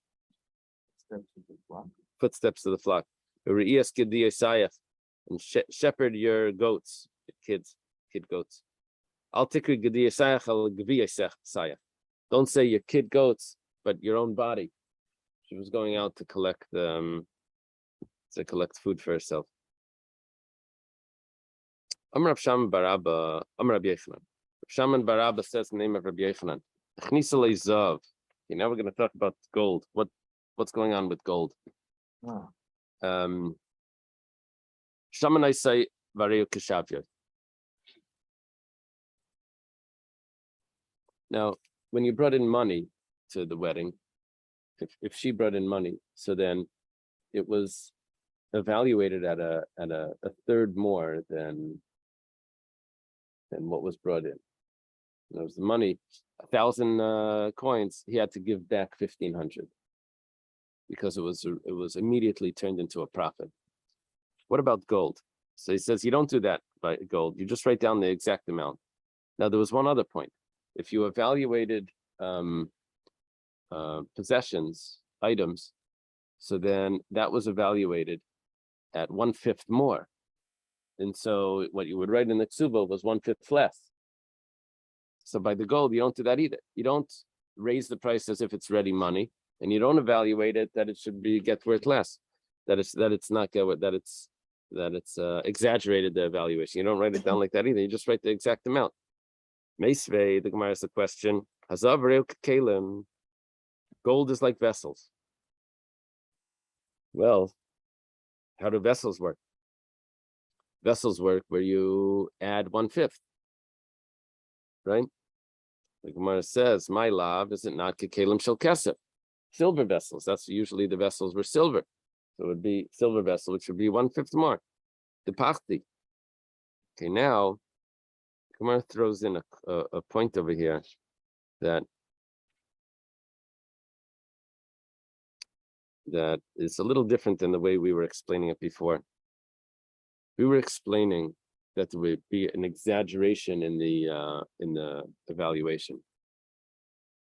Steps of the flock. Footsteps of the flock. And shepherd your goats, kid goats. I'll take don't say your kid goats, but your own body. She was going out to collect food for herself. Amar Rav Shaman bar Abba, Amar Rabbi Yochanan. Rav Shaman bar Abba says the name of Rabbi Yochanan. Zav. Okay, now we're going to talk about gold. What's going on with gold? Shaman I say Vareu Keshavya. Now, when you brought in money to the wedding, if she brought in money, so then it was evaluated at a third more than what was brought in. There was the money, 1,000 coins. He had to give back 1,500 because it was immediately turned into a profit. What about gold? So he says you don't do that by gold. You just write down the exact amount. Now there was one other point. If you evaluated possessions, items, so then that was evaluated at 1/5 more. And so what you would write in the ksuba was 1/5 less. So by the gold, you don't do that either. You don't raise the price as if it's ready money, and you don't evaluate it that it should get worth less, that it's not get that it's exaggerated the evaluation. You don't write it down like that either. You just write the exact amount. Meisvei, the Gemara has a question. Hazav re'u kalim. Gold is like vessels. Well, how do vessels work? Vessels work where you add 1/5, right? The Gemara says, "My love, is it not kekalim shel kesef?" Silver vessels. That's usually the vessels were silver, so it would be silver vessel, which would be 1/5 more. The pachti. Okay, now Gemara throws in a point over here that is a little different than the way we were explaining it before. We were explaining that there would be an exaggeration in the evaluation.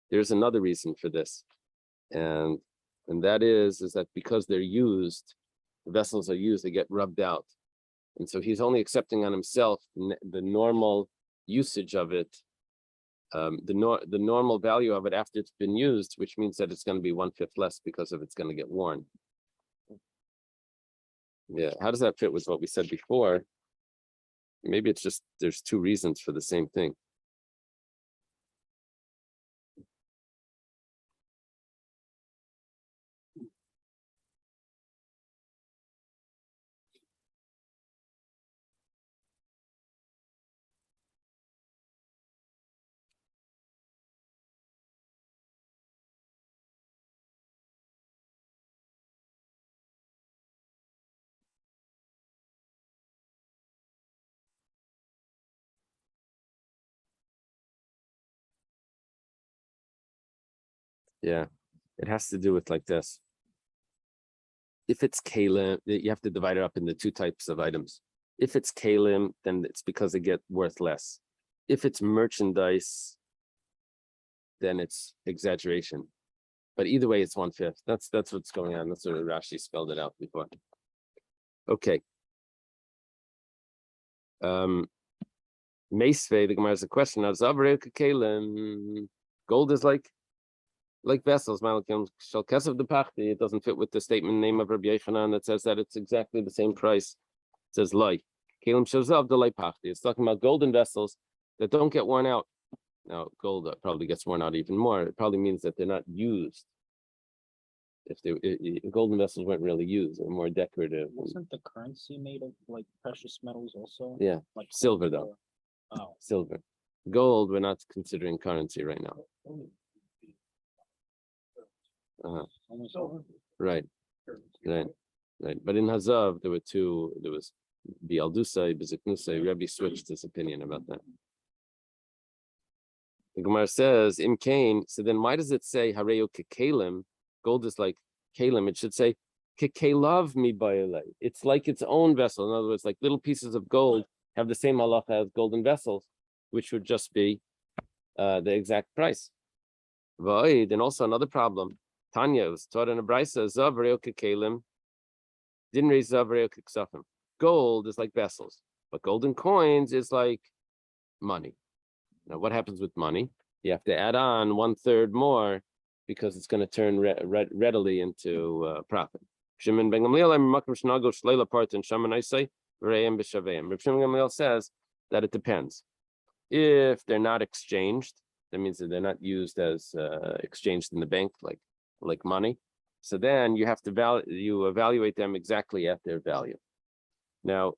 There's another reason for this, and that is that because they're used, the vessels are used, they get rubbed out, and so he's only accepting on himself the normal usage of it, the normal value of it after it's been used, which means that it's going to be 1/5 less because of it's going to get worn. Yeah, how does that fit with what we said before? Maybe it's just there's two reasons for the same thing. Yeah, it has to do with like this. If it's kalim, you have to divide it up into two types of items. If it's kalim, then it's because they get worth less. If it's merchandise, then it's exaggeration. But either way, it's 1/5. That's what's going on. That's what Rashi spelled it out before. Okay. Meisvei, the Gemara has a question. Gold is like vessels. It doesn't fit with the statement name of Rabbi Yechanan that says that it's exactly the same price. It says like Kalim Shazav the light pachti. It's talking about golden vessels that don't get worn out. Now, gold probably gets worn out even more. It probably means that they're not used. If golden vessels weren't really used, they're more decorative. Wasn't the currency made of like precious metals also? Yeah, Like silver gold though. Oh, Silver. Gold, we're not considering currency right now. almost So- all. Right. But in Hazav, there was Bialdusai, Beziknusai. Rebbe switched his opinion about that. The Gemara says, Im Kain, so then why does it say Hareo Kekalim? Gold is like Kalim. It should say Kekelav mi bayale. It's like its own vessel. In other words, like little pieces of gold have the same halacha as golden vessels, which would just be the exact price. Void, and also another problem. Tanya was taught in a brisa, Zav Hareo Kekalim, didn't raise Zav Hareo Keksafim. Gold is like vessels, but golden coins is like money. Now, what happens with money? You have to add on 1/3 more because it's going to turn readily into profit. Shimon ben Gamliel says that it depends. If they're not exchanged, that means that they're not used as exchanged in the bank like money. So then you have to evaluate them exactly at their value. Now,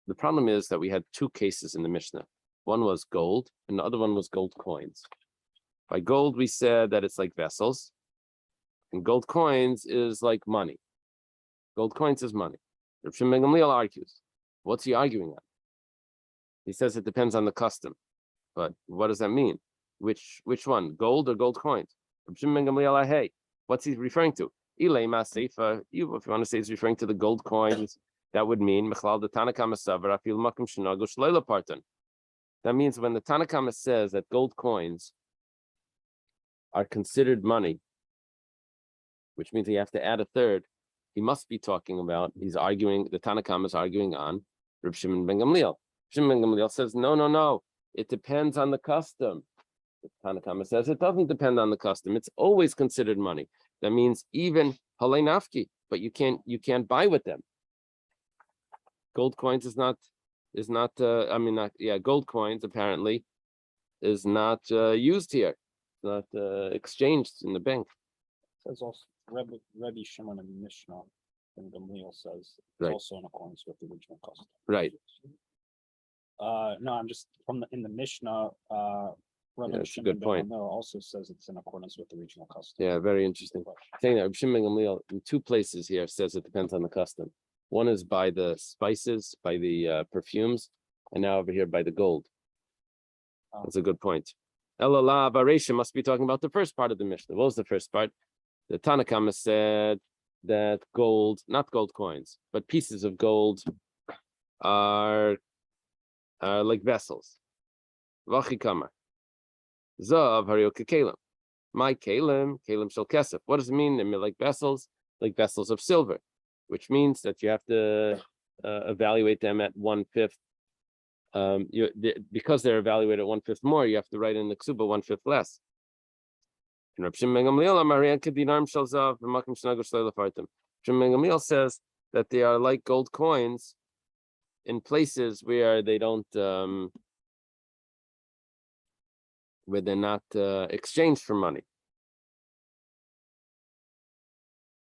the problem is that we had two cases in the Mishnah. One was gold, and the other one was gold coins. By gold, we said that it's like vessels, and gold coins is like money. Gold coins is money. Rav Shimon ben Gamliel argues. What's he arguing on? He says it depends on the custom. But what does that mean? Which one? Gold or gold coins? Reb Shimon ben Gamliel, hey, what's he referring to? Ilay Maseifa, if you want to say he's referring to the gold coins, that would mean Mechlal the Tanakama Savar Afil Makim Shinago Shleila Parton. That means when the Tanakama says that gold coins are considered money, which means you have to add a third, he must be talking about, he's arguing, the Tanakama is arguing on Reb Shimon ben Gamliel. Shimon ben Gamliel says, no, it depends on the custom. The Tanakama says it doesn't depend on the custom. It's always considered money. That means even halei nafki, but you can't buy with them. Gold coins gold coins apparently is not used here. It's not exchanged in the bank. Says also Rebbe Shimon and Mishnah and Gamliel says it's Right. also in accordance with the original custom. Right. No, I'm just in the Mishnah. Rebbe That's a Shimon good ben point. Gamliel also says it's in accordance with the regional custom. Yeah, very interesting. Saying that Reb Shimon ben Gamliel in two places here says it depends on the custom. One is by the spices, by the perfumes, and now over here by the gold. That's a good point. Elala Baresha must be talking about the first part of the Mishnah. What was the first part? The Tanakama said that gold, not gold coins, but pieces of gold are like vessels. Vachikama. Zav harioka kalim. My kalim shel kesef. What does it mean? They're like vessels of silver, which means that you have to evaluate them at 1/5. Because they're evaluated at 1/5 more, you have to write in the ksuba 1/5 less. And Reb Shimon ben Gamliel says that they are like gold coins in places where they don't, where they're not exchanged for money.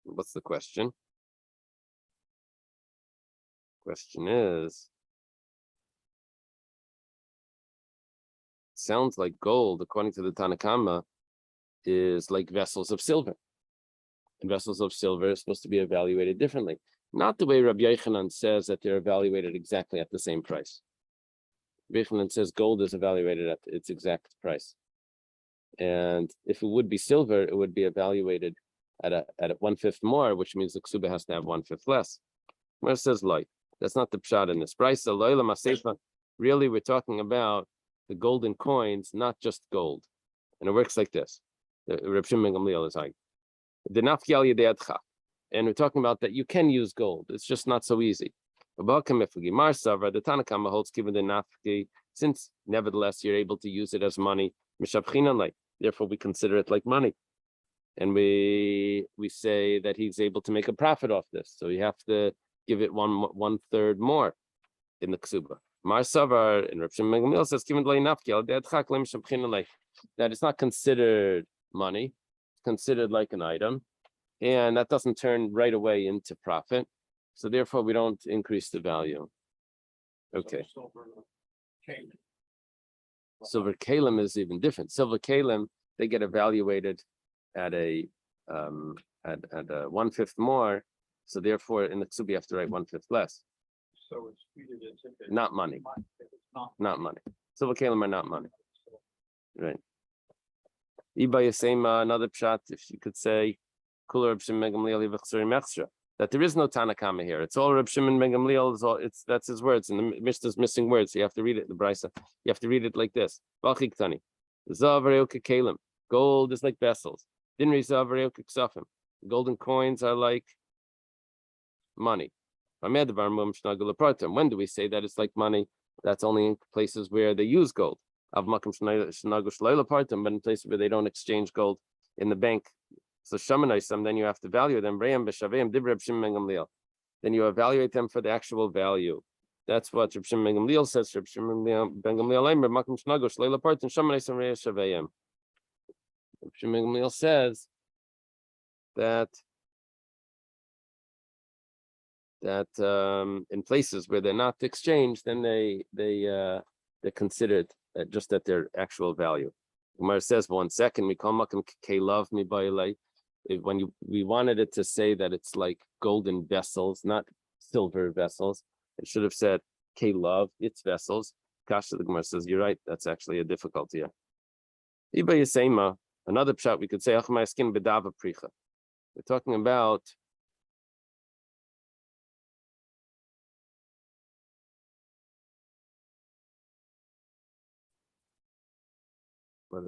What's the question? Question is, sounds like gold, according to the Tanakama, is like vessels of silver. And vessels of silver are supposed to be evaluated differently. Not the way Rabbi Yochanan says that they're evaluated exactly at the same price. Rabbi Yochanan says gold is evaluated at its exact price. And if it would be silver, it would be evaluated at a 1/5 more, which means the ksuba has to have 1/5 less. Where it says light, that's not the pshat in this price. Really, we're talking about the golden coins, not just gold. And it works like this. Reb Shimon ben Gamliel is like, and we're talking about that you can use gold. It's just not so easy. The Tanakama holds given the nafki, since nevertheless you're able to use it as money. Therefore, we consider it like money, and we say that he's able to make a profit off this. So you have to give it 1/3 more in the ksuba. Mar Savar and Reb Shimon ben Gamliel says that it's not considered money, it's considered like an item, and that doesn't turn right away into profit. So therefore, we don't increase the value. Okay. Silver kalim is even different. Silver kalim, they get evaluated at a 1/5 more. So therefore, in the ksuba, you have to write 1/5 less. So it's treated as if it's Not money. if it's not. Not money. Silver kalim are not money. Right. Iba Yasema, another pshat, if you could say, that there is no Tanakama here. It's all Reb Shimon ben Gamliel. That's his words, and the Mishnah's missing words. So you have to read it. The Brisa, you have to read it like this: gold is like vessels. Golden coins are like money. When do we say that it's like money? That's only in places where they use gold. But in places where they don't exchange gold in the bank. So then you have to value them. Then you evaluate them for the actual value. That's what Reb Shimon ben Gamliel says. Reb Shimon ben Gamliel says that in places where they're not exchanged, then they're considered just at their actual value. Umar says, 1 second, we call makom love me by when we wanted it to say that it's like golden vessels, not silver vessels, it should have said love, it's vessels. Kasha the Gemara says, you're right, that's actually a difficulty here. Iba Yisema, another pshat we could say, Achmai skin bedava pricha. We're talking about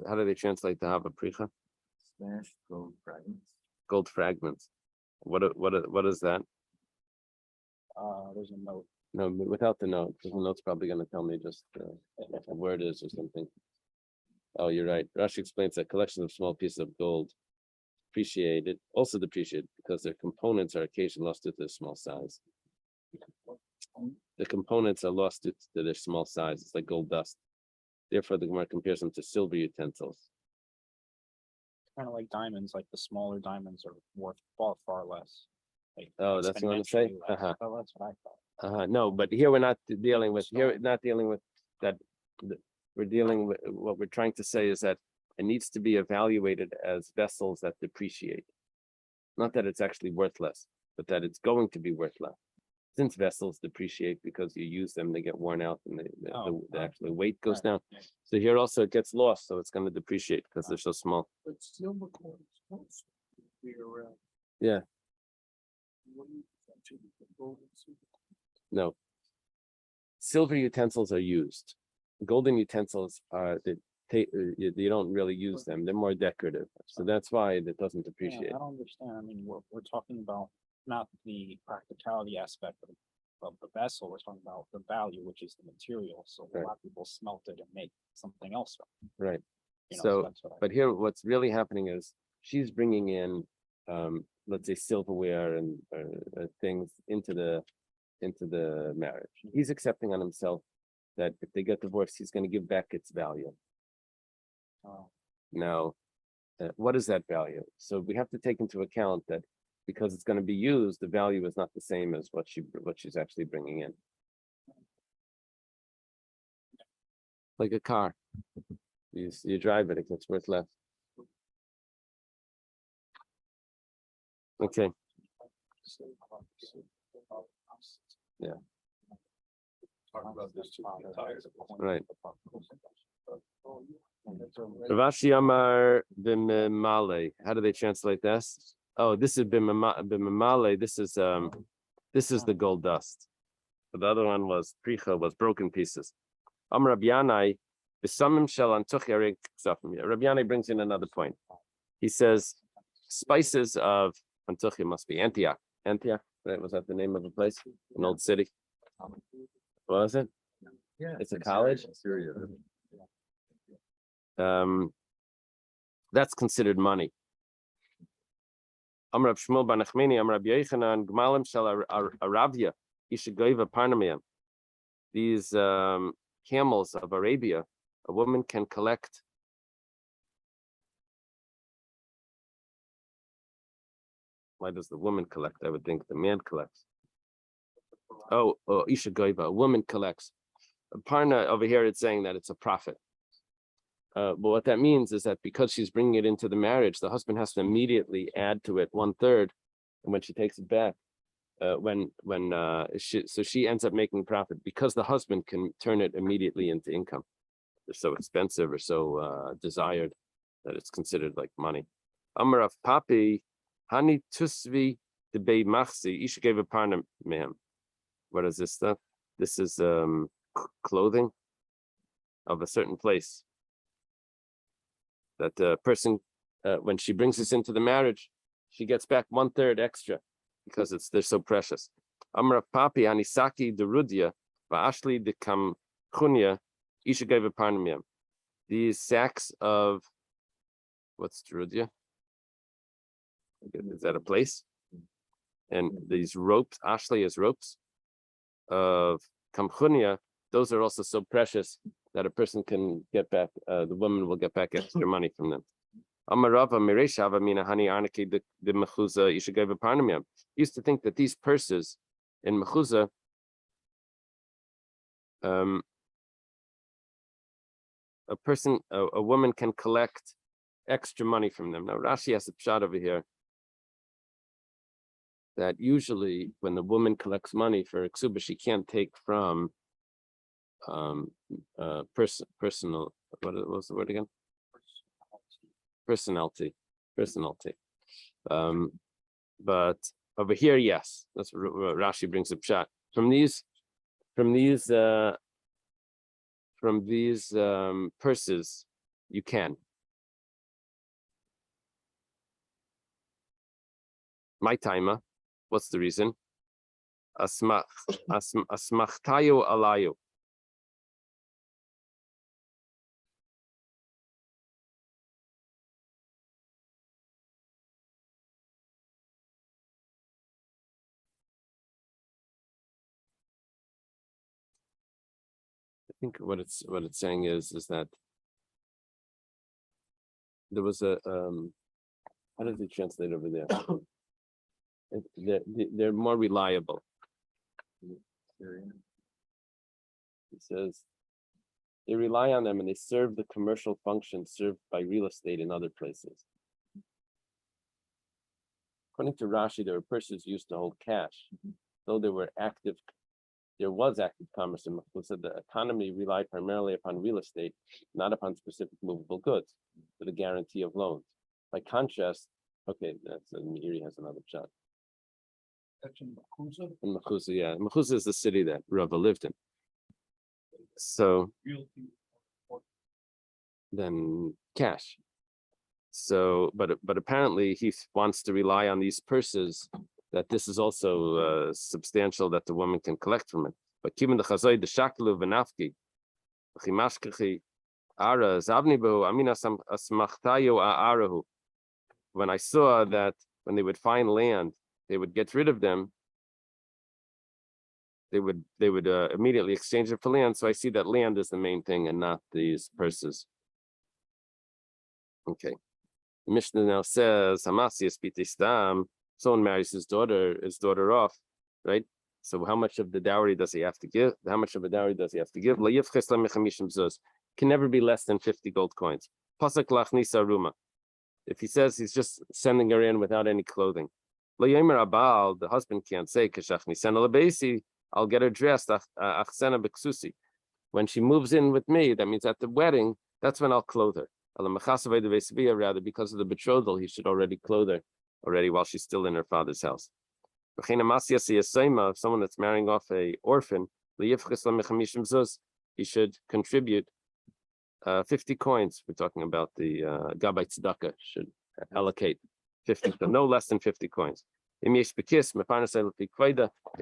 how do they translate the hava pricha? Smashed gold fragments. Gold fragments. What is that? There's a note. No, without the note, because the note's probably going to tell me just what the word is or something. Oh, you're right. Rashi explains that collection of small pieces of gold also depreciated because their components are occasionally lost due to their small size. The components are lost due to their small size. It's like gold dust. Therefore, the Gemara compares them to silver utensils. Kind of like diamonds, like the smaller diamonds are worth far less. Like Oh, that's what you want to say? exponentially less. Uh-huh. Oh, that's what I thought. No, but here we're not dealing with that. We're dealing with what we're trying to say is that it needs to be evaluated as vessels that depreciate. Not that it's actually worth less, but that it's going to be worth less. Since vessels depreciate because you use them, they get worn out and the actual weight goes down. Yeah. So here also it gets lost, so it's going to depreciate because they're so small. But silver coins also be around. Yeah. What do you think the gold and silver coins? No. Silver utensils are used. Golden utensils are you don't really use them. They're more decorative. So that's why it doesn't Yeah, depreciate. I don't understand. I mean, we're talking about not the practicality aspect of the vessel. We're talking about the value, which is the material. So a Right. lot of people smelt it and make something else from it. Right. You know, So, that's what but here what's really happening is she's bringing in, let's say silverware and things into the marriage. He's accepting on himself that if they get divorced, he's going to give back its value. Now, what is that value? So we have to take into account that because it's going to be used, the value is not the same as what she's actually bringing in. Like a car, you drive it, it gets worth less. Okay. Yeah. Talk about this too. Right. Ravashi Amar b'memale. How do they translate this? Oh, this is b'memale. This is the gold dust. But the other one was pricha, was broken pieces. Amar Rabbi Yanai b'samim shel antuch yarek ksafim. Rabbi Yanai brings in another point. He says spices of Antiochia must be Antioch. Antioch, right? Was that the name of a place? An old city? What was it? Yeah. It's a college? Syria. That's considered money. Amar Rav Shmuel bar Nachmani, Amar Rabbi Yochanan, Gmalim shel Arabia, Ishagoiva Parnamiam. These camels of Arabia, a woman can collect. Why does the woman collect? I would think the man collects. Oh, Ishagoiva, a woman collects. Parna over here, it's saying that it's a profit. But what that means is that because she's bringing it into the marriage, the husband has to immediately add to it 1/3, and when she takes it back, she ends up making profit because the husband can turn it immediately into income. They're so expensive or so desired that it's considered like money. Amar of Papi, Hani Tusvi the Bay Machsi, Isha gave a partner ma'am. What is this stuff? This is clothing of a certain place. That the person, when she brings this into the marriage, she gets back 1/3 extra because they're so precious. Amra papi anisaki derudya va'ashli de kamchunya isha gave a parnamiam. These sacks of what's derudya? Is that a place? And these ropes, ashli is ropes of kamchunya. Those are also so precious that a person can get back, the woman will get back extra money from them. Amarava Mireshava Mina Hani Arnaki the Mechuza Ishageva Parnamiam. Used to think that these purses in Mechuza a woman can collect extra money from them. Now Rashi has a pshat over here that usually when the woman collects money for a ksuba, she can't take from personal, what was the word again? Personality. But over here, yes, that's what Rashi brings up shot. From these purses, you can. My timer, what's the reason? Asmachtayu alayu. I think what it's saying is that there was a how does it translate over there? They're more reliable. It says they rely on them and they serve the commercial function served by real estate in other places. According to Rashi, there were purses used to hold cash, though there was active commerce in Machusa. The economy relied primarily upon real estate, not upon specific movable goods, for the guarantee of loans. By contrast, okay, that's Meiri has another shot. That's in Makusa, In Machusa, yeah. Machusa is the city that Rava lived in. So realty. then cash. So, but apparently he wants to rely on these purses, that this is also substantial, that the woman can collect from it. But given the chazay, the shaklu v'nafki, chimashkachi, ara zavnibu, amina asmachtayu arahu. When I saw that when they would find land, they would get rid of them. They would immediately exchange it for land. So I see that land is the main thing and not these purses. Okay. The Mishnah now says, Hamasias Pitistam, someone marries his daughter off, right? So how much of the dowry does he have to give? How much of a dowry does he have to give? Can never be less than 50 gold coins. Pasak lachnisa ruma. If he says he's just sending her in without any clothing. The husband can't say, I'll get her dressed. When she moves in with me, that means at the wedding, that's when I'll clothe her. Rather, because of the betrothal, he should already clothe her while she's still in her father's house. If someone that's marrying off a orphan, he should contribute 50 coins. We're talking about the Gabbai Tzedakah should allocate 50, so no less than 50 coins. If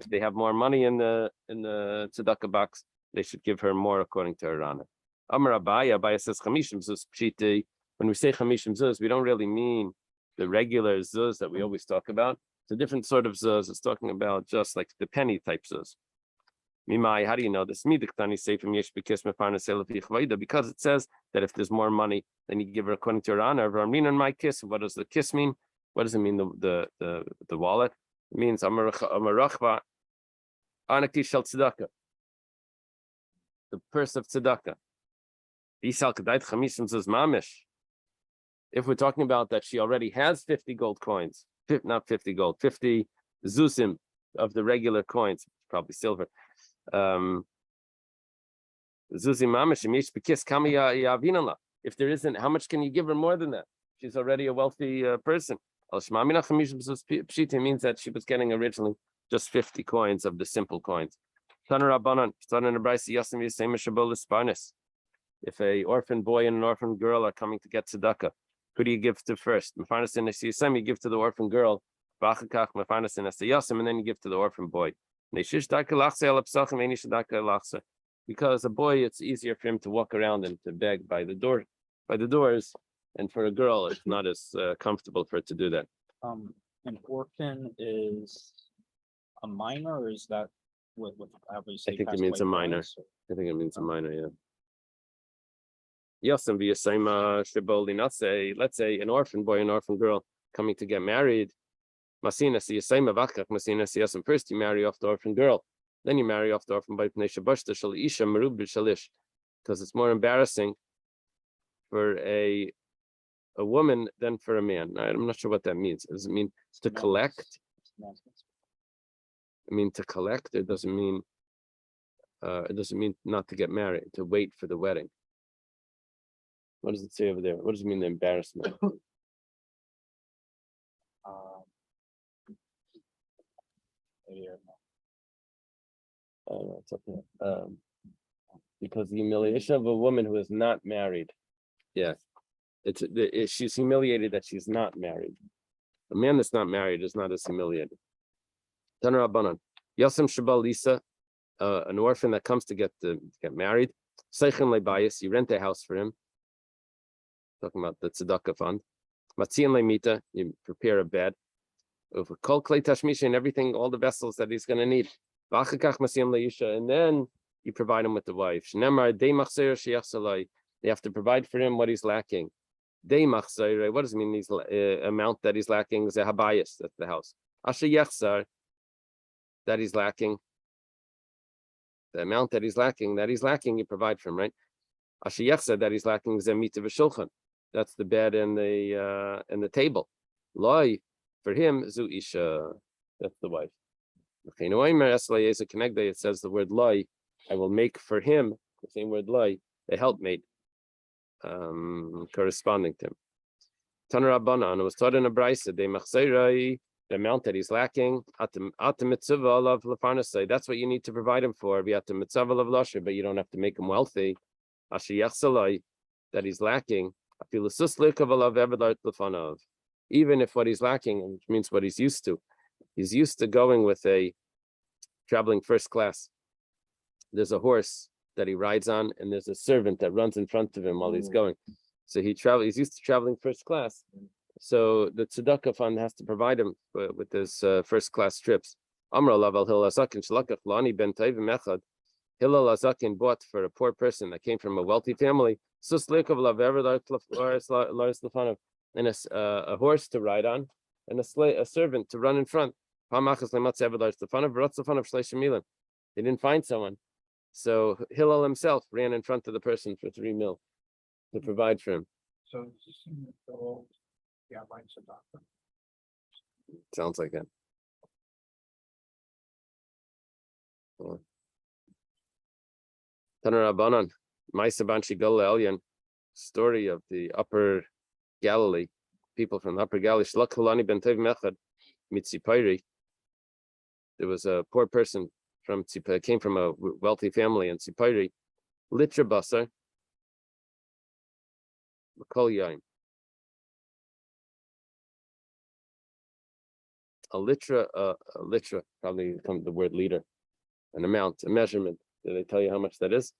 they have more money in the tzedakah box, they should give her more according to her honor. Amar Abaya says chamishim zuz pshiti. When we say chamishim zuz, we don't really mean the regular zuz that we always talk about. It's a different sort of zuz. It's talking about just like the penny type zuz. Mimai, how do you know this? Because it says that if there's more money, then you give her according to her honor. My kiss. What does the kiss mean? What does it mean? The wallet? It means amarachva anaki shel tzedakah, the purse of tzedakah. If we're talking about that she already has 50 gold coins, not 50 gold, 50 zusim of the regular coins, probably silver. Zuzim mamish if there isn't, how much can you give her more than that? She's already a wealthy person. Means that she was getting originally just 50 coins of the simple coins. If a orphan boy and an orphan girl are coming to get tzedakah, who do you give to first? You give to the orphan girl, and then you give to the orphan boy. Because a boy, it's easier for him to walk around and to beg by the doors, and for a girl, it's not as comfortable for her to do that. An orphan is a minor, or is that what I think it means a minor. I think it means a minor, yeah. Let's say an orphan boy, an orphan girl coming to get married. First you marry off the orphan girl, then you marry off the orphan boy, because it's more embarrassing for a woman than for a man. I'm not sure what that means. Does it mean to collect? I mean to collect, it doesn't mean it doesn't mean not to get married, to wait for the wedding. What does it say over there? What does it mean, the embarrassment? Maybe It's okay. Because the humiliation of a woman who is not married. Yeah. She's humiliated that she's not married. A man that's not married is not as humiliated. Taner Rabbanan. Yasem Shabal Lisa, an orphan that comes to get married. Seichem Lebayis, you rent a house for him. Talking about the tzedakah fund. Matzian Lemita, you prepare a bed. Over kol klei tashmisha and everything, all the vessels that he's going to need. And then you provide him with the wife. You have to provide for him what he's lacking. What does it mean? He's amount that he's lacking is a habayis, that's the house. Asher yachzar, that he's lacking. The amount that he's lacking, you provide for him, right? Asher yachzar, that he's lacking is a mita v'shulchan. That's the bed and the table. Loi, for him, zu isha, that's the wife. It says the word loi, I will make for him, the same word loi, a helpmate, corresponding to him. Taner Rabbanan, it was taught in a brisa, the amount that he's lacking, that's what you need to provide him for, but you don't have to make him wealthy. That he's lacking, even if what he's lacking, which means what he's used to going with a traveling first class. There's a horse that he rides on, and there's a servant that runs in front of him while he's going. So he's used to traveling first class. So the tzedakah fund has to provide him with his first class trips. Hillel Azakin bought for a poor person that came from a wealthy family, and a horse to ride on, and a servant to run in front. They didn't find someone. So Hillel himself ran in front of the person for 3 mil to provide for him. So it's just in the old, yeah, like tzedakah. Sounds like that. Taner Rabbanan, Ma'aseh Banshi Gal Elyon, story of the Upper Galilee, people from the Upper Galilee. Shlach Halani ben Tev Mechad Mitzipayri. There was a poor person from Tzipayri, came from a wealthy family in Tzipayri. Litra basar, Makol yaim. A litra, probably from the word liter, an amount, a measurement. Did they tell you how much that is?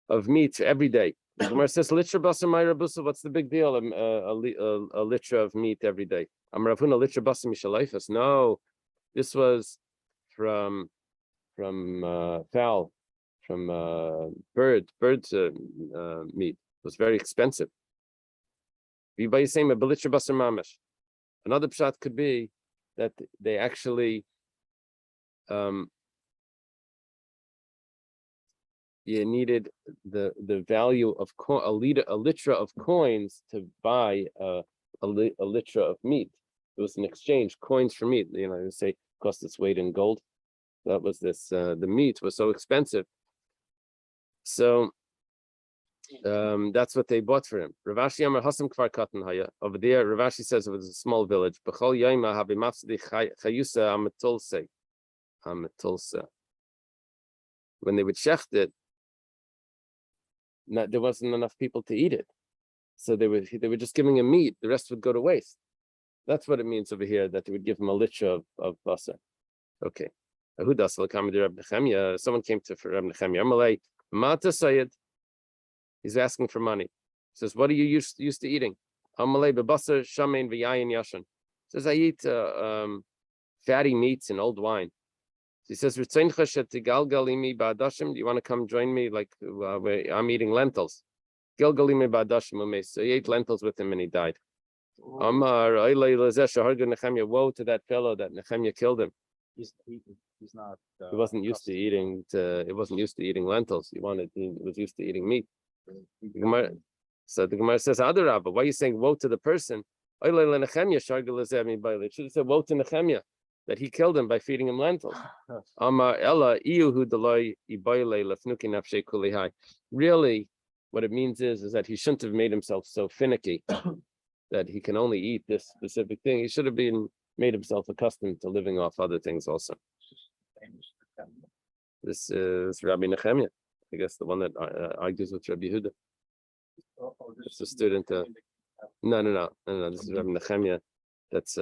Of meat every day. The Gemara says, litra basar my rabusa, what's the big deal? A litra of meat every day. Amravuna litra basar mishaleifas. No, this was from fowl, from bird meat. It was very expensive. Another pshat could be that they actually you needed the value of a litra of coins to buy a litra of meat. It was an exchange, coins for meat. They say cost its weight in gold. That was this. The meat was so expensive, so that's what they bought for him. Ravashi Amar Hasam Kfar Katan Haya. Over there, Ravashi says it was a small village. B'chol Yaima Habi Mafsedi Chayusa Amatolse. When they would shecht it, there wasn't enough people to eat it, so they were just giving him meat. The rest would go to waste. That's what it means over here, that they would give him a litra of basar. Okay. Someone came to Reb Nechemia. Amalei Mata Sayed. He's asking for money. He says, "What are you used to eating?" Amalei bebasar shamein v'yayin yashan. Says, "I eat fatty meats and old wine." He says, "Do you want to come join me? Like I'm eating lentils." So he ate lentils with him and he died. Amar, woe to that fellow that Nechemia killed him. he's not. He wasn't used to eating. He wasn't used to eating lentils. He was used to eating meat. So the Gemara says, "Adarabba, why are you saying woe to the person?" It should have said woe to Nechemia. that he killed him by feeding him lentils. Amar Ella Iuhu Deloy Ibayle Lefnuki Nafshe Kulihai. Really, what it means is that he shouldn't have made himself so finicky that he can only eat this specific thing. He should have made himself accustomed to living off other things also. This is Rabbi Nehemiah, I guess the one that argues with Rabbi Yehuda. It's a student. No. This is Rabbi Nehemiah. That's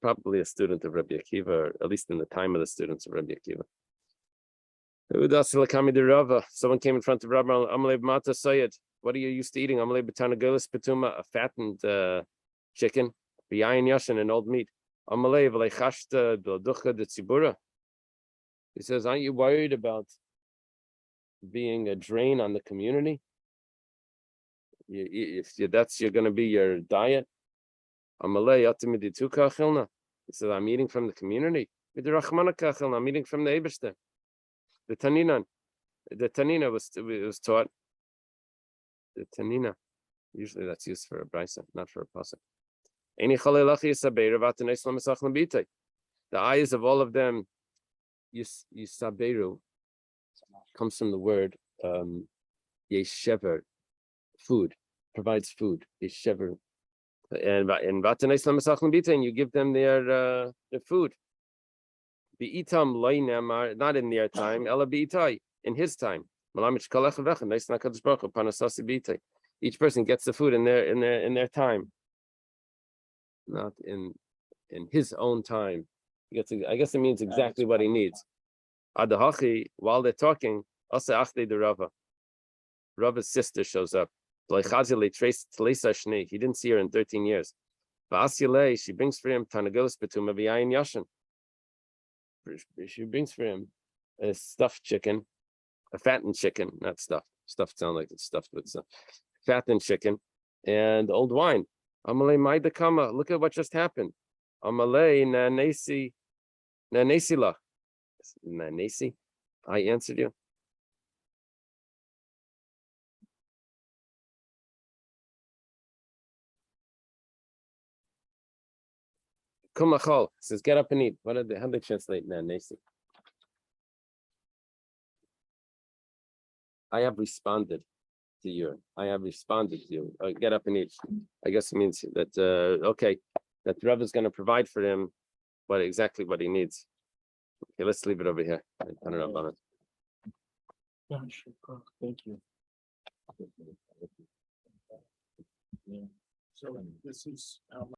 probably a student of Rabbi Akiva, or at least in the time of the students of Rabbi Akiva. Someone came in front of Rabbi Amalei Mata Sayed. What are you used to eating? Amalei Batanagolis Petuma, a fattened chicken, Biyayin Yashin, and old meat. Amalei V'leichashta Bilducha de Tzibura. He says, aren't you worried about being a drain on the community? If that's going to be your diet. Amalei Yatimidituka Chilna. He says, I'm eating from the community. I'm eating from the Eberste. The Tanina was taught. The Tanina, usually that's used for a brisa, not for a pasuk. The eyes of all of them, Yisaberu, comes from the word Yeshever, food, provides food. Yeshever. And you give them their food. Be'itam loinamar, not in their time, ela be'itai, in his time. Each person gets the food in their time, not in his own time. I guess it means exactly what he needs. Adahachi, while they're talking, Rava's sister shows up. He didn't see her in 13 years. She brings for him Tanagolis Betuma V'yayin Yashin. She brings for him a stuffed chicken, a fattened chicken, not stuffed. Stuffed sound like it's stuffed with stuff. Fattened chicken and old wine. Amalei Maidakama, look at what just happened. Amalei Nanesi Nanesila. Nanesi, I answered you. Kumachol says, get up and eat. How do they translate Nanesi? I have responded to you. Get up and eat. I guess it means that okay, that Rav is going to provide for him exactly what he needs. Okay, let's leave it over here. I don't know about it. Thank you. So this is.